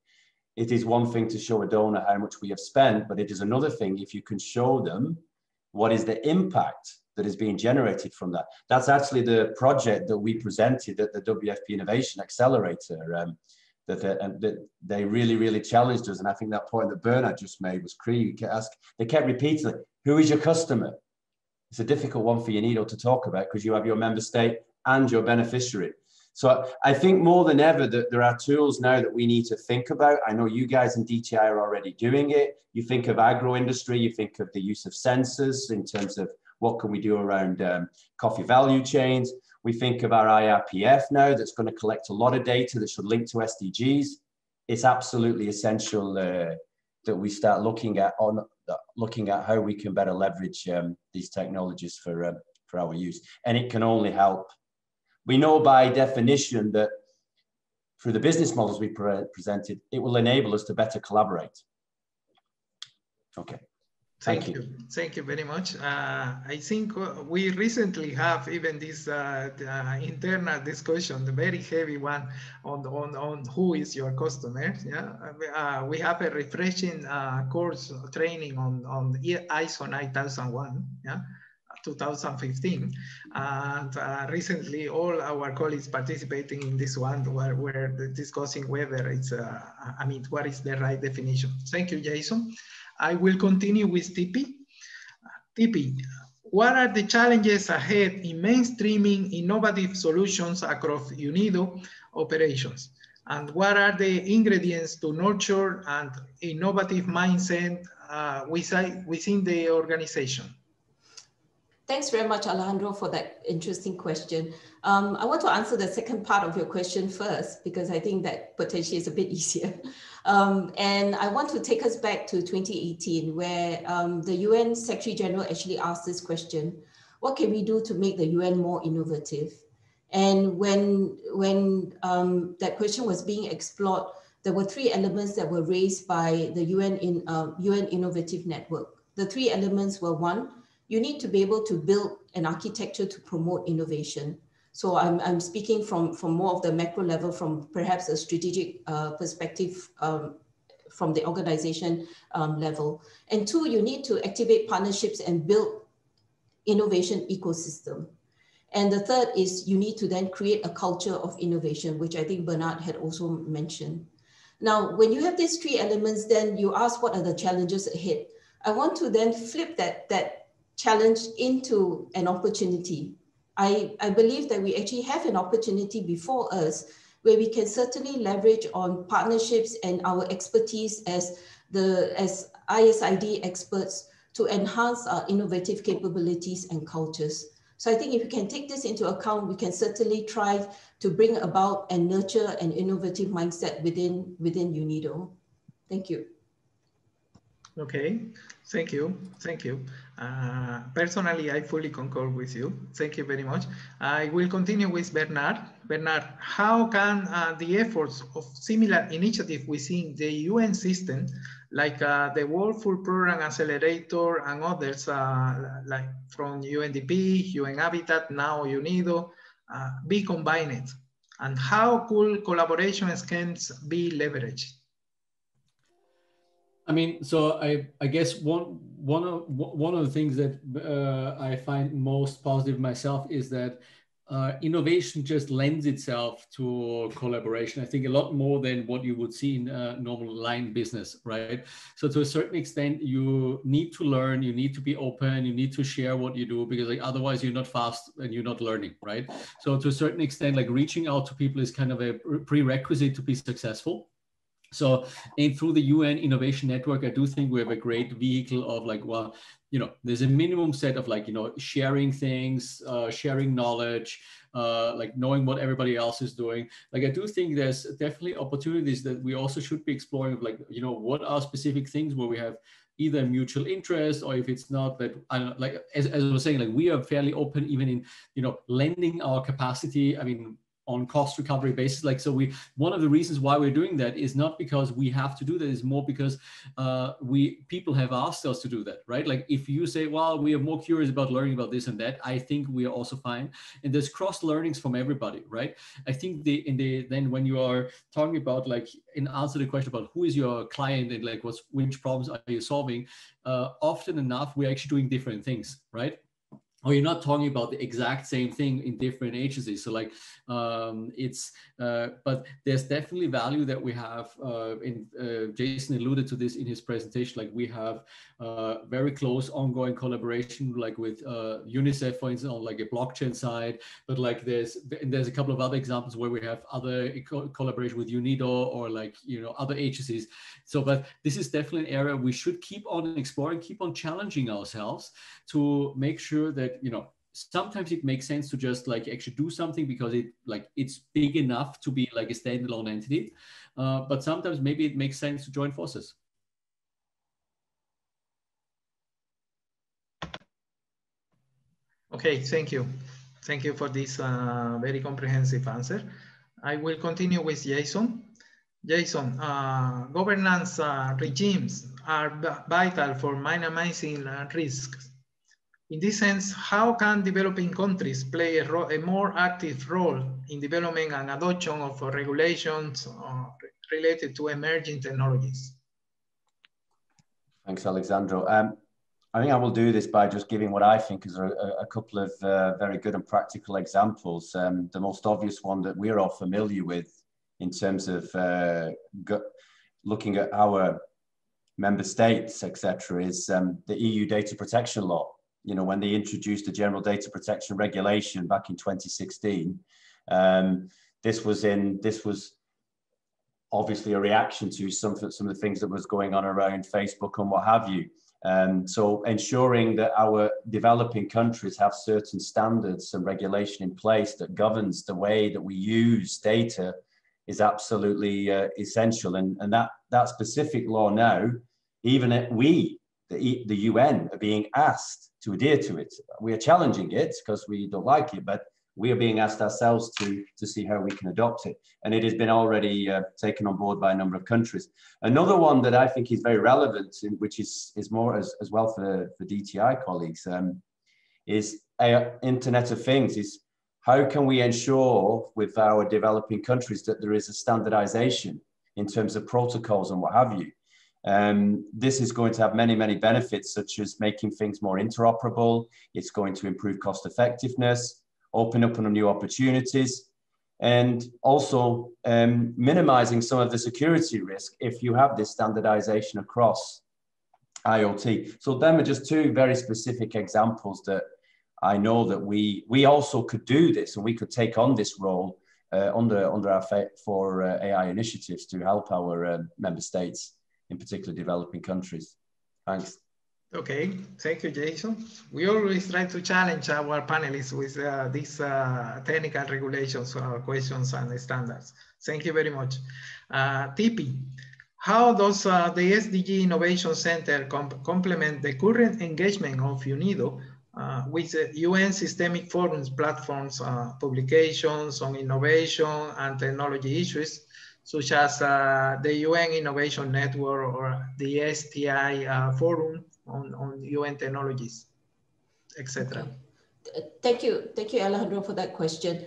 S3: It is one thing to show a donor how much we have spent, but it is another thing if you can show them what is the impact that is being generated from that. That's actually the project that we presented at the WFP Innovation Accelerator, that they really challenged us. And I think that point that Bernard just made was key. They kept repeating, who is your customer? It's a difficult one for UNIDO to talk about because you have your member state and your beneficiary. So I think more than ever that there are tools now that we need to think about. I know you guys in DTI are already doing it. You think of agro industry, you think of the use of sensors in terms of What can we do around coffee value chains? We think of our IRPF now that's going to collect a lot of data that should link to SDGs. It's absolutely essential that we start looking at how we can better leverage these technologies for our use, and it can only help. We know by definition that through the business models we presented, it will enable us to better collaborate. Okay.
S1: Thank you. Thank you very much. I think we recently have even this internal discussion, the very heavy one on who is your customer. Yeah, we have a refreshing course training on ISO 9001. Yeah. 2015, and recently all our colleagues participating in this one were discussing whether it's what is the right definition. Thank you, Jason. I will continue with Tipi. Tipi, what are the challenges ahead in mainstreaming innovative solutions across UNIDO operations? And what are the ingredients to nurture an innovative mindset within the organization?
S4: Thanks very much, Alejandro, for that interesting question. I want to answer the second part of your question first, because I think that potentially is a bit easier. And I want to take us back to 2018, where the UN Secretary General actually asked this question: what can we do to make the UN more innovative? And when that question was being explored, there were three elements that were raised by the UN Innovative Network. The three elements were: one, you need to be able to build an architecture to promote innovation. So I'm speaking from more of the macro level, from perhaps a strategic perspective from the organization level. And two, you need to activate partnerships and build innovation ecosystem. And the third is you need to then create a culture of innovation, which I think Bernard had also mentioned. Now, when you have these three elements, then you ask what are the challenges ahead. I want to then flip that challenge into an opportunity. I believe that we actually have an opportunity before us where we can certainly leverage on partnerships and our expertise as ISID experts to enhance our innovative capabilities and cultures. So I think if we can take this into account, we can certainly try to bring about and nurture an innovative mindset within UNIDO. Thank you.
S1: Okay, thank you. Personally, I fully concur with you. Thank you very much. I will continue with Bernard. Bernard, how can the efforts of similar initiatives within the UN system, like the World Food Program Accelerator and others, like from UNDP, UN Habitat, now UNIDO, be combined? And how could collaboration schemes be leveraged?
S2: I mean, so I guess one of the things that I find most positive myself is that innovation just lends itself to collaboration. I think a lot more than what you would see in normal line business, right? So to a certain extent, you need to learn, you need to be open, you need to share what you do, because like otherwise you're not fast and you're not learning, right? So to a certain extent, like reaching out to people is kind of a prerequisite to be successful. So, and through the UN Innovation Network, I do think we have a great vehicle of like, well, you know, there's a minimum set of like, you know, sharing things, sharing knowledge, like knowing what everybody else is doing. Like, I do think there's definitely opportunities that we also should be exploring of like, you know, what are specific things where we have either mutual interest, or if it's not that, I don't know, like, as I was saying, like we are fairly open even in, you know, lending our capacity. I mean, on cost recovery basis. Like, so one of the reasons why we're doing that is not because we have to do that, is more because people have asked us to do that, right? Like if you say, well, we are more curious about learning about this and that, I think we are also fine. And there's cross learnings from everybody, right? I think then when you are talking about like, in answer to the question about who is your client and like which problems are you solving, often enough, we're actually doing different things, right? or you're not talking about the exact same thing in different agencies. So like but there's definitely value that we have Jason alluded to this in his presentation. Like we have very close ongoing collaboration, like with UNICEF, for instance, on like a blockchain side. But like there's a couple of other examples where we have other collaboration with UNIDO or like, you know, other agencies. So, but this is definitely an area we should keep on exploring, keep on challenging ourselves to make sure that, you know, sometimes it makes sense to just like actually do something because it's big enough to be like a standalone entity. But sometimes maybe it makes sense to join forces.
S1: Okay, thank you. Thank you for this very comprehensive answer. I will continue with Jason. Jason, governance regimes are vital for minimizing risks. In this sense, how can developing countries play a more active role in development and adoption of regulations related to emerging technologies?
S3: Thanks, Alexandro. I think I will do this by just giving what I think is a couple of very good and practical examples. The most obvious one that we're all familiar with in terms of looking at our member states, etc., is the EU data protection law. You know, when they introduced the General Data Protection Regulation back in 2016, this was obviously a reaction to some of the things that was going on around Facebook and what have you. So ensuring that our developing countries have certain standards and regulation in place that governs the way that we use data is absolutely essential. And that specific law now, even the UN are being asked to adhere to it. We are challenging it because we don't like it, but we are being asked ourselves to see how we can adopt it. And it has been already taken on board by a number of countries. Another one that I think is very relevant, which is more as well for DTI colleagues, is Internet of Things, is how can we ensure with our developing countries that there is a standardization in terms of protocols and what have you. This is going to have many, many benefits, such as making things more interoperable. It's going to improve cost effectiveness, open up on new opportunities, and also minimizing some of the security risk if you have this standardization across IoT. So them are just two very specific examples that I know that we also could do this, and we could take on this role under our for AI initiatives to help our member states, in particular developing countries. Thanks.
S1: Okay, thank you, Jason. We always try to challenge our panelists with these technical regulations, questions and standards. Thank you very much. Tipi, how does the Sdg Innovation Center complement the current engagement of UNIDO with UN Systemic Forums platforms, publications on innovation and technology issues, such as the UN Innovation Network or the STI Forum on UN technologies, etc.?
S4: Okay. Thank you, Alejandro, for that question.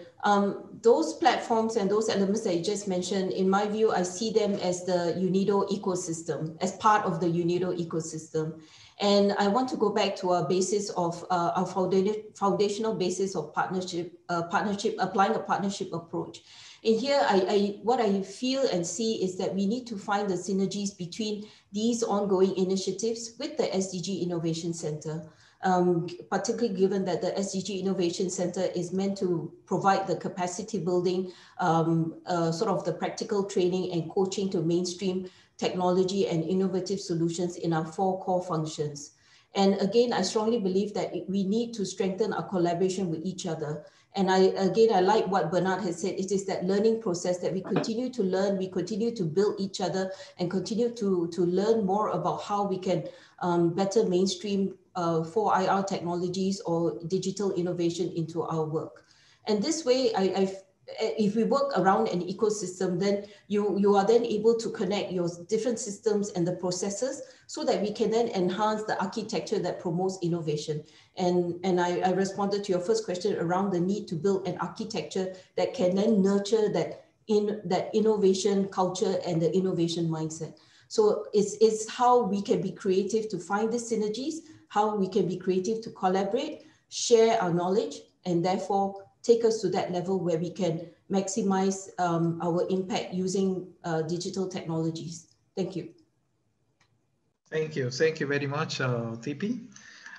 S4: Those platforms and those elements that you just mentioned, in my view, I see them as the UNIDO ecosystem, as part of the UNIDO ecosystem. And I want to go back to our basis of our foundational basis of partnership, applying a partnership approach. And here, what I feel and see is that we need to find the synergies between these ongoing initiatives with the Sdg Innovation Center, particularly given that the Sdg Innovation Center is meant to provide the capacity building, sort of the practical training and coaching to mainstream technology and innovative solutions in our 4 core functions. And again, I strongly believe that we need to strengthen our collaboration with each other. And I like what Bernard has said. It is that learning process that we continue to learn, we continue to build each other and continue to learn more about how we can better mainstream 4IR technologies or digital innovation into our work. And this way, if we work around an ecosystem, then you are then able to connect your different systems and the processes so that we can then enhance the architecture that promotes innovation. And I responded to your first question around the need to build an architecture that can then nurture that innovation culture and the innovation mindset. So it's how we can be creative to find the synergies, how we can be creative to collaborate, share our knowledge, and therefore take us to that level where we can maximize our impact using digital technologies. Thank you.
S1: Thank you very much, TP.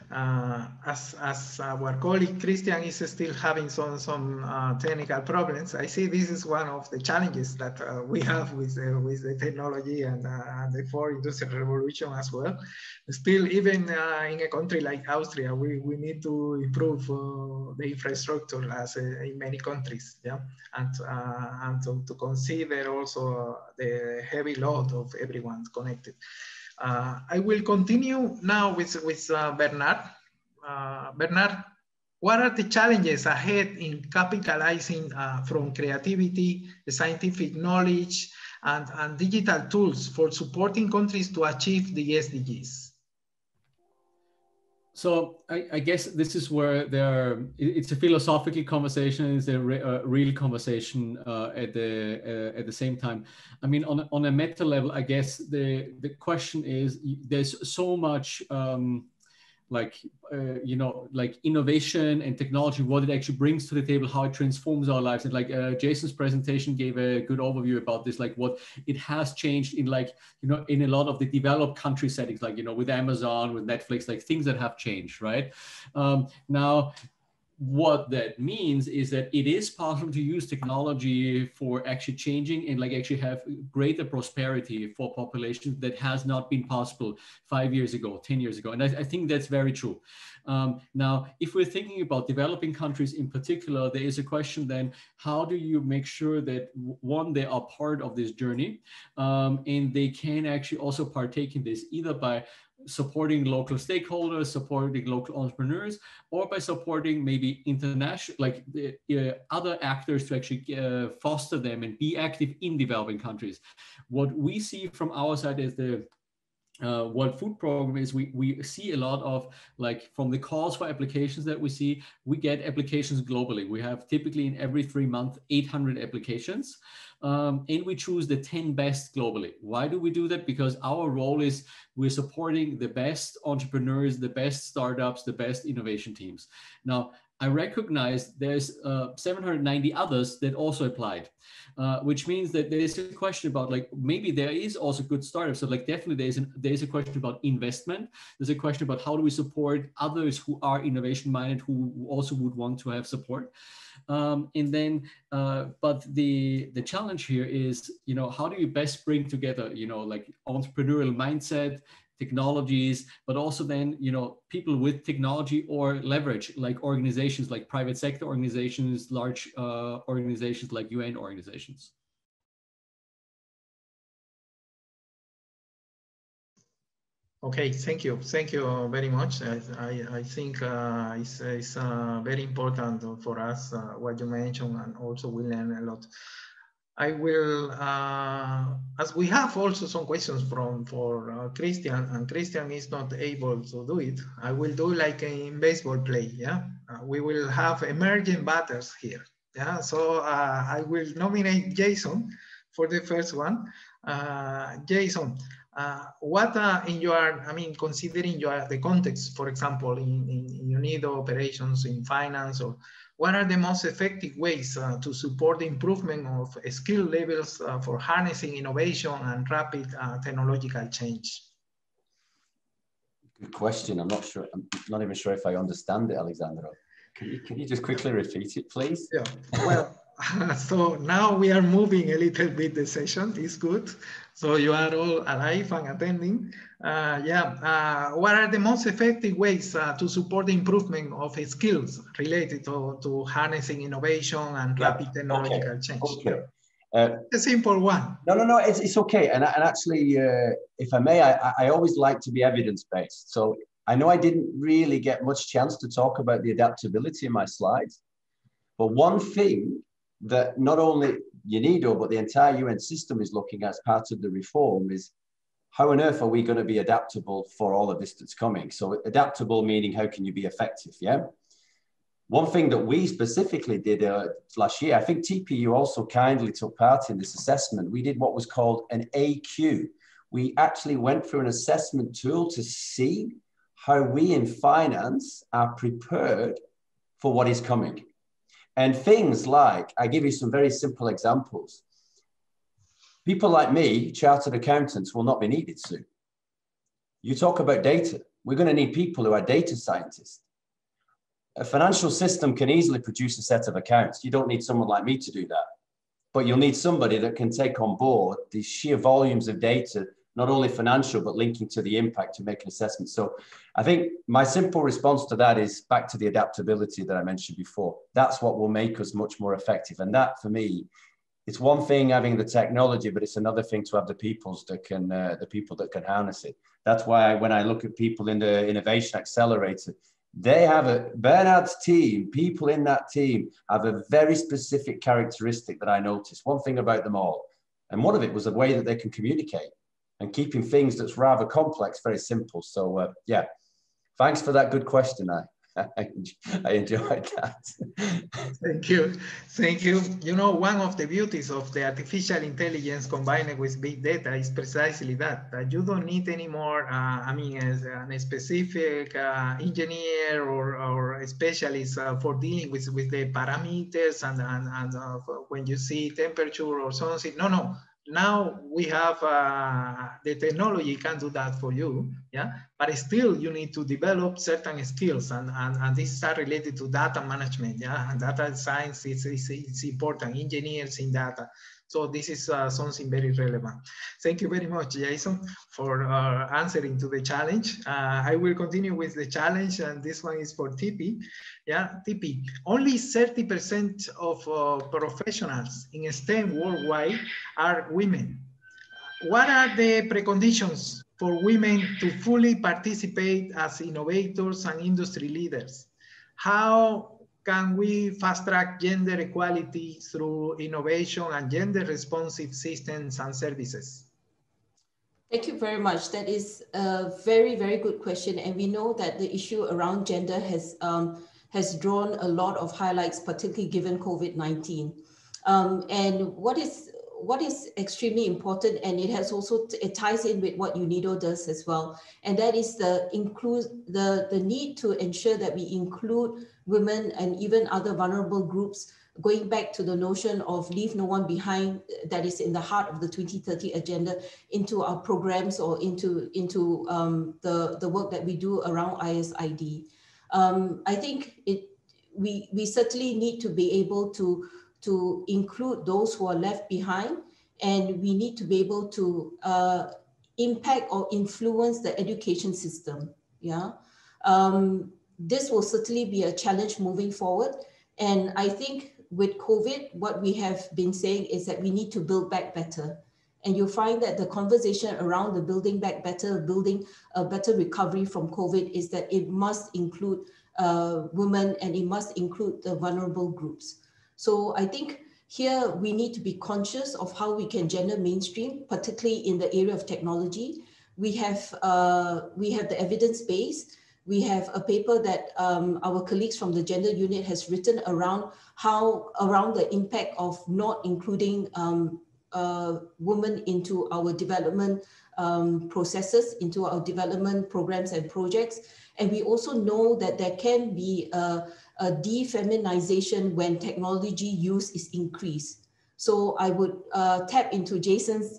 S1: As our colleague Christian is still having some technical problems, I see this is one of the challenges that we have with the technology and the fourth industrial revolution as well. Still, even in a country like Austria, we need to improve the infrastructure as in many countries, yeah, and to consider also the heavy load of everyone connected. I will continue now with Bernard. Bernard, what are the challenges ahead in capitalizing from creativity, the scientific knowledge, and digital tools for supporting countries to achieve the SDGs?
S2: So I guess this is where it's a philosophical conversation, it's a real conversation at the same time. I mean, on a meta level, I guess the question is, there's so much like innovation and technology, what it actually brings to the table, how it transforms our lives. And like Jason's presentation gave a good overview about this, like what it has changed in in a lot of the developed country settings, like, with Amazon, with Netflix, like things that have changed, right? Now, what that means is that it is possible to use technology for actually changing and actually have greater prosperity for populations that has not been possible 5 years ago, 10 years ago. And I think that's very true. Now, if we're thinking about developing countries in particular, there is a question then, how do you make sure that one, they are part of this journey and they can actually also partake in this, either by supporting local stakeholders, supporting local entrepreneurs, or by supporting maybe international, other actors to actually foster them and be active in developing countries. What we see from our side is the World Food Program is we see a lot of, from the calls for applications that we see, we get applications globally. We have typically in every 3 months, 800 applications. And we choose the 10 best globally. Why do we do that? Because our role is we're supporting the best entrepreneurs, the best startups, the best innovation teams. Now, I recognize there's 790 others that also applied, which means that there's a question about maybe there is also good startups. So definitely there's a question about investment. There's a question about how do we support others who are innovation minded, who also would want to have support. And then, but the challenge here is, how do you best bring together, entrepreneurial mindset, technologies, but also then, people with technology or leverage, like organizations, like private sector organizations, large organizations like UN organizations.
S1: Okay, thank you very much. I think it's very important for us what you mentioned, and also we learn a lot. I will, as we have also some questions for Christian, and Christian is not able to do it, I will do like in baseball play, yeah? We will have emerging batters here, yeah? So I will nominate Jason for the first one. Jason, what in your, considering the context, for example, in UNIDO operations, in finance, or what are the most effective ways to support the improvement of skill levels for harnessing innovation and rapid technological change?
S3: Good question. I'm not even sure if I understand it, Alexandro. Can you just quickly repeat it, please?
S1: Yeah, well, so now we are moving a little bit the session, it's good. So you are all alive and attending. What are the most effective ways to support the improvement of skills related to harnessing innovation and rapid technological change?
S3: Okay.
S1: A simple one.
S3: No, it's okay. And actually, if I may, I always like to be evidence-based. So I know I didn't really get much chance to talk about the adaptability in my slides, but one thing that not only UNIDO, but the entire UN system is looking at as part of the reform is how on earth are we going to be adaptable for all of this that's coming? So adaptable meaning how can you be effective, yeah? One thing that we specifically did last year, I think TP, you also kindly took part in this assessment. We did what was called an AQ. We actually went through an assessment tool to see how we in finance are prepared for what is coming. And things like, I give you some very simple examples. People like me, chartered accountants, will not be needed soon. You talk about data. We're going to need people who are data scientists. A financial system can easily produce a set of accounts. You don't need someone like me to do that. But you'll need somebody that can take on board these sheer volumes of data, not only financial, but linking to the impact to make an assessment. So I think my simple response to that is back to the adaptability that I mentioned before. That's what will make us much more effective. And that, for me, it's one thing having the technology, but it's another thing to have the people that can harness it. That's why when I look at people in the Innovation Accelerator, they have Bernard's team, people in that team have a very specific characteristic that I noticed. One thing about them all, and one of it was the way that they can communicate and keeping things that's rather complex very simple. So yeah, thanks for that good question. I enjoyed that.
S1: Thank you. Thank you. You know, one of the beauties of the artificial intelligence combined with big data is precisely that you don't need any more, a specific engineer or a specialist for dealing with the parameters and when you see temperature or something. No. Now we have the technology can do that for you, yeah. But still, you need to develop certain skills, and these are related to data management, yeah. And data science is important. Engineers in data. So this is something very relevant. Thank you very much, Jason, for answering to the challenge. I will continue with the challenge, and this one is for TP. Yeah, TP. Only 30% of professionals in STEM worldwide are women. What are the preconditions for women to fully participate as innovators and industry leaders? How can we fast-track gender equality through innovation and gender-responsive systems and services?
S4: Thank you very much. That is a very, very good question. And we know that the issue around gender has drawn a lot of highlights, particularly given COVID-19. And what is extremely important, and it ties in with what UNIDO does as well, and that is the need to ensure that we include women and even other vulnerable groups, going back to the notion of leave no one behind, that is in the heart of the 2030 agenda, into our programs or into the work that we do around ISID. I think we certainly need to be able to include those who are left behind, and we need to be able to impact or influence the education system. Yeah, this will certainly be a challenge moving forward. And I think with COVID, what we have been saying is that we need to build back better. And you'll find that the conversation around the building back better, building a better recovery from COVID, is that it must include women, and it must include the vulnerable groups. So I think here we need to be conscious of how we can gender mainstream, particularly in the area of technology. We have the evidence base. We have a paper that our colleagues from the gender unit has written around the impact of not including women into our development processes, into our development programs and projects. And we also know that there can be a defeminization when technology use is increased. So I would tap into Jason's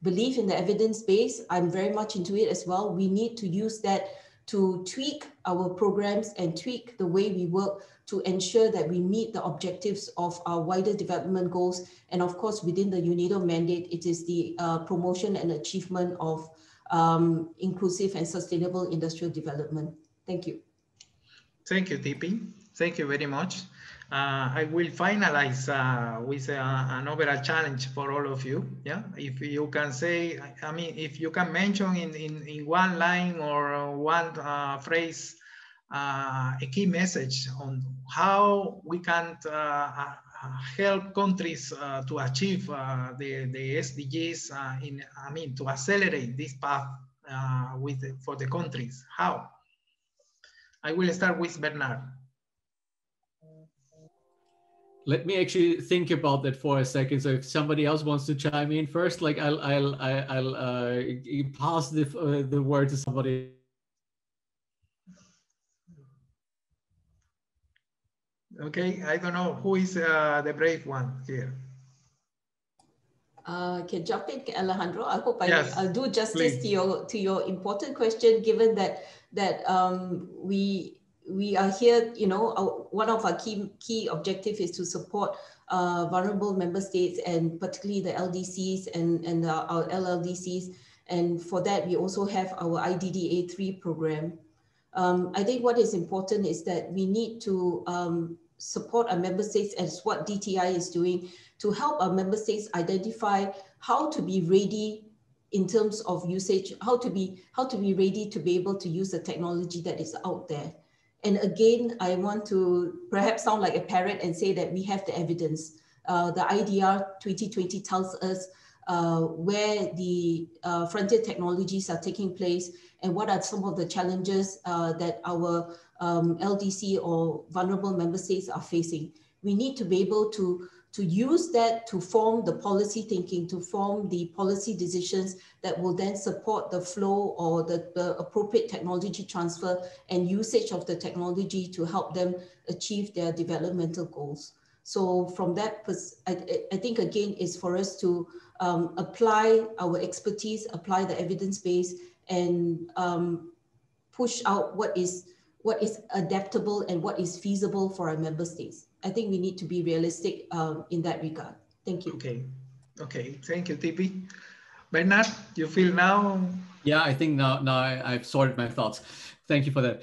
S4: belief in the evidence base. I'm very much into it as well. We need to use that to tweak our programs and tweak the way we work to ensure that we meet the objectives of our wider development goals. And of course, within the UNIDO mandate, it is the promotion and achievement of inclusive and sustainable industrial development. Thank you.
S1: Thank you, TP. Thank you very much. I will finalize with an overall challenge for all of you. Yeah, if you can say, if you can mention in one line or one phrase a key message on how we can help countries to achieve the SDGs to accelerate this path for the countries. How? I will start with Bernard.
S2: Let me actually think about that for a second. So if somebody else wants to chime in first, like I'll pass the word to somebody.
S1: Okay, I don't know who is the brave one here.
S4: Can jump in, Alejandro. I hope
S1: Yes,
S4: I'll do justice to your important question, given that we are here. You know, one of our key objective is to support vulnerable member states, and particularly the LDCs and our LLDCs. And for that, we also have our IDDA3 program. I think what is important is that we need to support our member states, as what DTI is doing, to help our member states identify how to be ready in terms of usage, how to be ready to be able to use the technology that is out there. And again, I want to perhaps sound like a parrot and say that we have the evidence. The IDR 2020 tells us where the frontier technologies are taking place and what are some of the challenges that our LDC or vulnerable member states are facing. We need to be able to use that to form the policy thinking, to form the policy decisions that will then support the flow or the appropriate technology transfer and usage of the technology to help them achieve their developmental goals. So from that, I think again, is for us to apply our expertise, apply the evidence base, and push out what is adaptable and what is feasible for our member states. I think we need to be realistic in that regard. Thank you.
S1: Okay. Thank you, TP. Bernard, you feel now?
S2: Yeah, I think now I've sorted my thoughts. Thank you for that.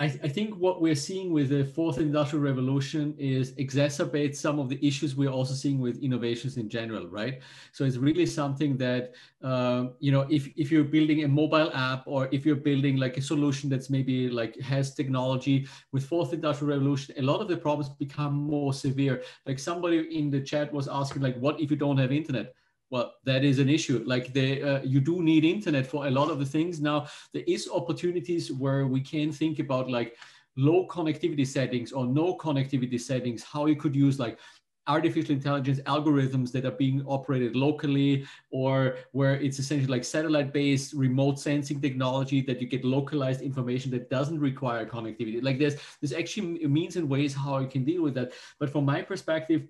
S2: I think what we're seeing with the fourth industrial revolution is exacerbate some of the issues we're also seeing with innovations in general, right? So it's really something that, you know, if you're building a mobile app, or if you're building like a solution that's maybe like has technology, with fourth industrial revolution, a lot of the problems become more severe. Like somebody in the chat was asking, like, what if you don't have internet? Well, that is an issue. Like you do need internet for a lot of the things. Now, there is opportunities where we can think about like low connectivity settings or no connectivity settings, how you could use like artificial intelligence algorithms that are being operated locally, or where it's essentially like satellite-based remote sensing technology that you get localized information that doesn't require connectivity. Like there's actually means and ways how you can deal with that. But from my perspective,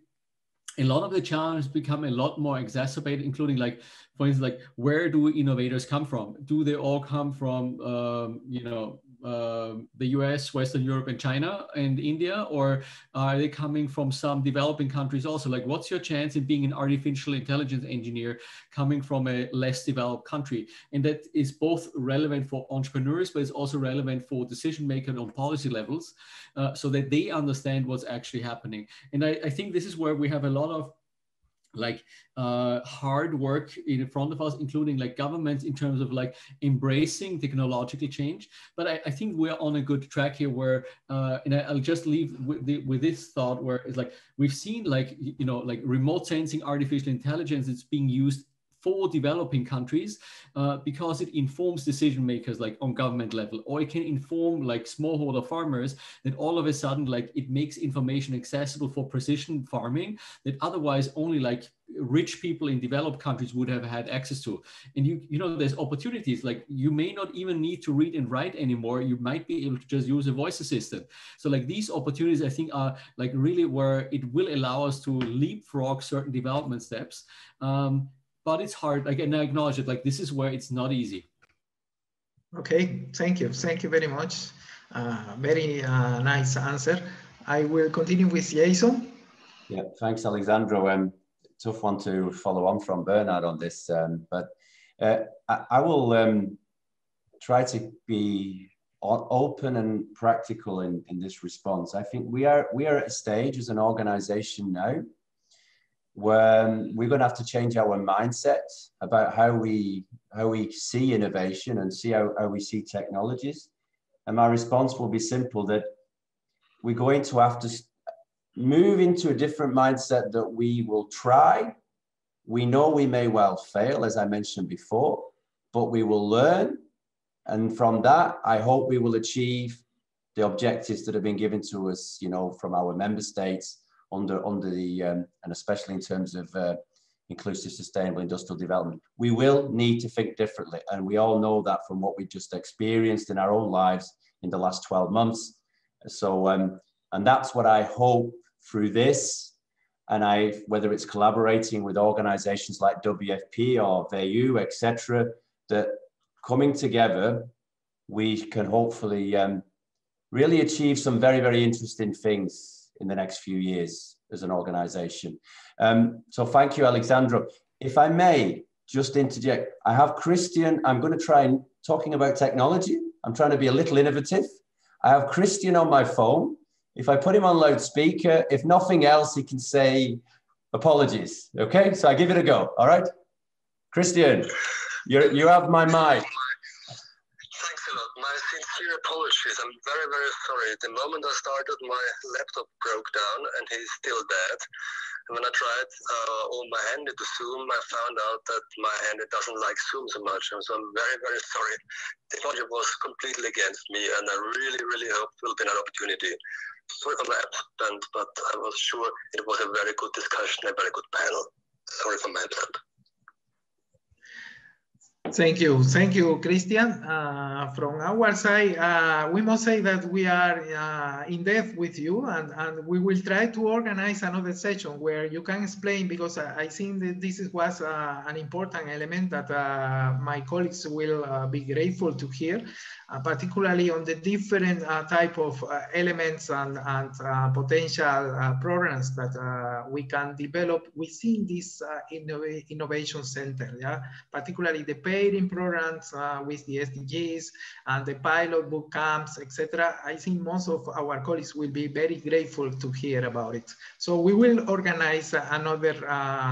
S2: a lot of the challenges become a lot more exacerbated, including like, for instance, like where do innovators come from? Do they all come from, you know, the US, Western Europe, and China and India, or are they coming from some developing countries also? Like, what's your chance in being an artificial intelligence engineer coming from a less developed country? And that is both relevant for entrepreneurs, but it's also relevant for decision makers on policy levels, so that they understand what's actually happening. And I think this is where we have a lot of like hard work in front of us, including like governments, in terms of like embracing technological change. But I think we're on a good track here where, and I'll just leave with this thought, where it's like, we've seen like, you know, like remote sensing artificial intelligence is being used for developing countries because it informs decision makers like on government level, or it can inform like smallholder farmers, that all of a sudden like it makes information accessible for precision farming that otherwise only like rich people in developed countries would have had access to. And you know, there's opportunities, like you may not even need to read and write anymore. You might be able to just use a voice assistant. So like these opportunities, I think, are like really where it will allow us to leapfrog certain development steps. But it's hard. Like, and I acknowledge it. Like, this is where it's not easy.
S1: Okay, thank you very much. Very nice answer. I will continue with Jason.
S3: Yeah, thanks, Alexandro. Tough one to follow on from Bernard on this, but I will try to be open and practical in this response. I think we are at a stage as an organization now where we're going to have to change our mindset about how we see innovation and see how we see technologies. And my response will be simple, that we're going to have to move into a different mindset, that we will try. We know we may well fail, as I mentioned before, but we will learn. And from that, I hope we will achieve the objectives that have been given to us, you know, from our member states, under the, and especially in terms of inclusive, sustainable industrial development. We will need to think differently. And we all know that from what we just experienced in our own lives in the last 12 months. So And that's what I hope through this, and whether it's collaborating with organizations like WFP or VU, etc., that coming together, we can hopefully really achieve some very, very interesting things in the next few years as an organization. So thank you, Alexandro. If I may just interject, I have Christian, I'm going to try and talking about technology. I'm trying to be a little innovative. I have Christian on my phone. If I put him on loudspeaker, if nothing else, he can say apologies. Okay, so I give it a go. All right, Christian, you have my mic.
S5: Thanks a lot. My sincere apologies. I'm very, very sorry. The moment I started, my laptop broke down and he's still dead. And when I tried on my hand to Zoom, I found out that my hand doesn't like Zoom so much. And so I'm very, very sorry. Technology was completely against me, and I really, really hope there will be an opportunity. Sorry for my absence, but I was sure it was a very good discussion, a very good panel. Sorry for my absence.
S1: Thank you, Christian. From our side, we must say that we are in depth with you, and we will try to organize another session where you can explain, because I think that this was an important element that my colleagues will be grateful to hear, particularly on the different type of elements and potential programs that we can develop within this innovation center, yeah? Particularly the pairing programs with the SDGs and the pilot boot camps, etc. I think most of our colleagues will be very grateful to hear about it. So we will organize another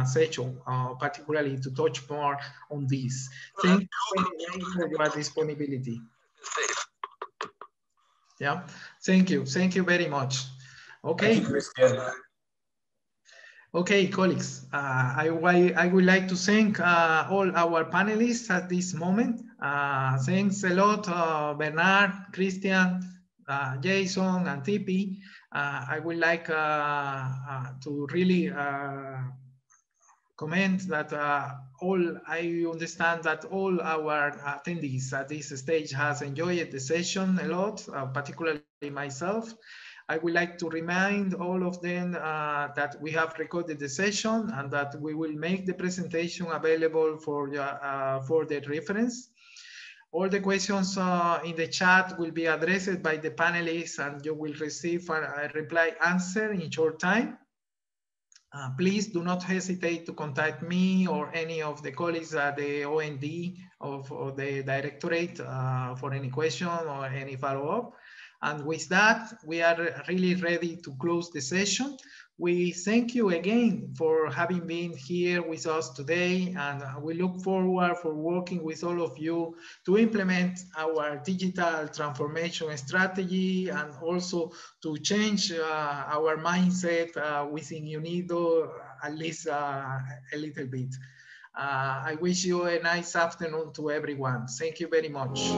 S1: session, particularly to touch more on this. Thank you for your disponibility. Yeah, thank you very much. Okay.
S3: Thank you, Christian.
S1: Okay, colleagues, I would like to thank all our panelists at this moment. Thanks a lot, Bernard, Christian, Jason, and Tipi. I would like to really comment that I understand that all our attendees at this stage has enjoyed the session a lot, particularly myself. I would like to remind all of them that we have recorded the session and that we will make the presentation available for the reference. All the questions in the chat will be addressed by the panelists, and you will receive a reply answer in short time. Please do not hesitate to contact me or any of the colleagues at the OND or the Directorate for any question or any follow-up. And with that, we are really ready to close the session. We thank you again for having been here with us today, and we look forward for working with all of you to implement our digital transformation strategy and also to change our mindset within UNIDO at least a little bit. I wish you a nice afternoon to everyone. Thank you very much.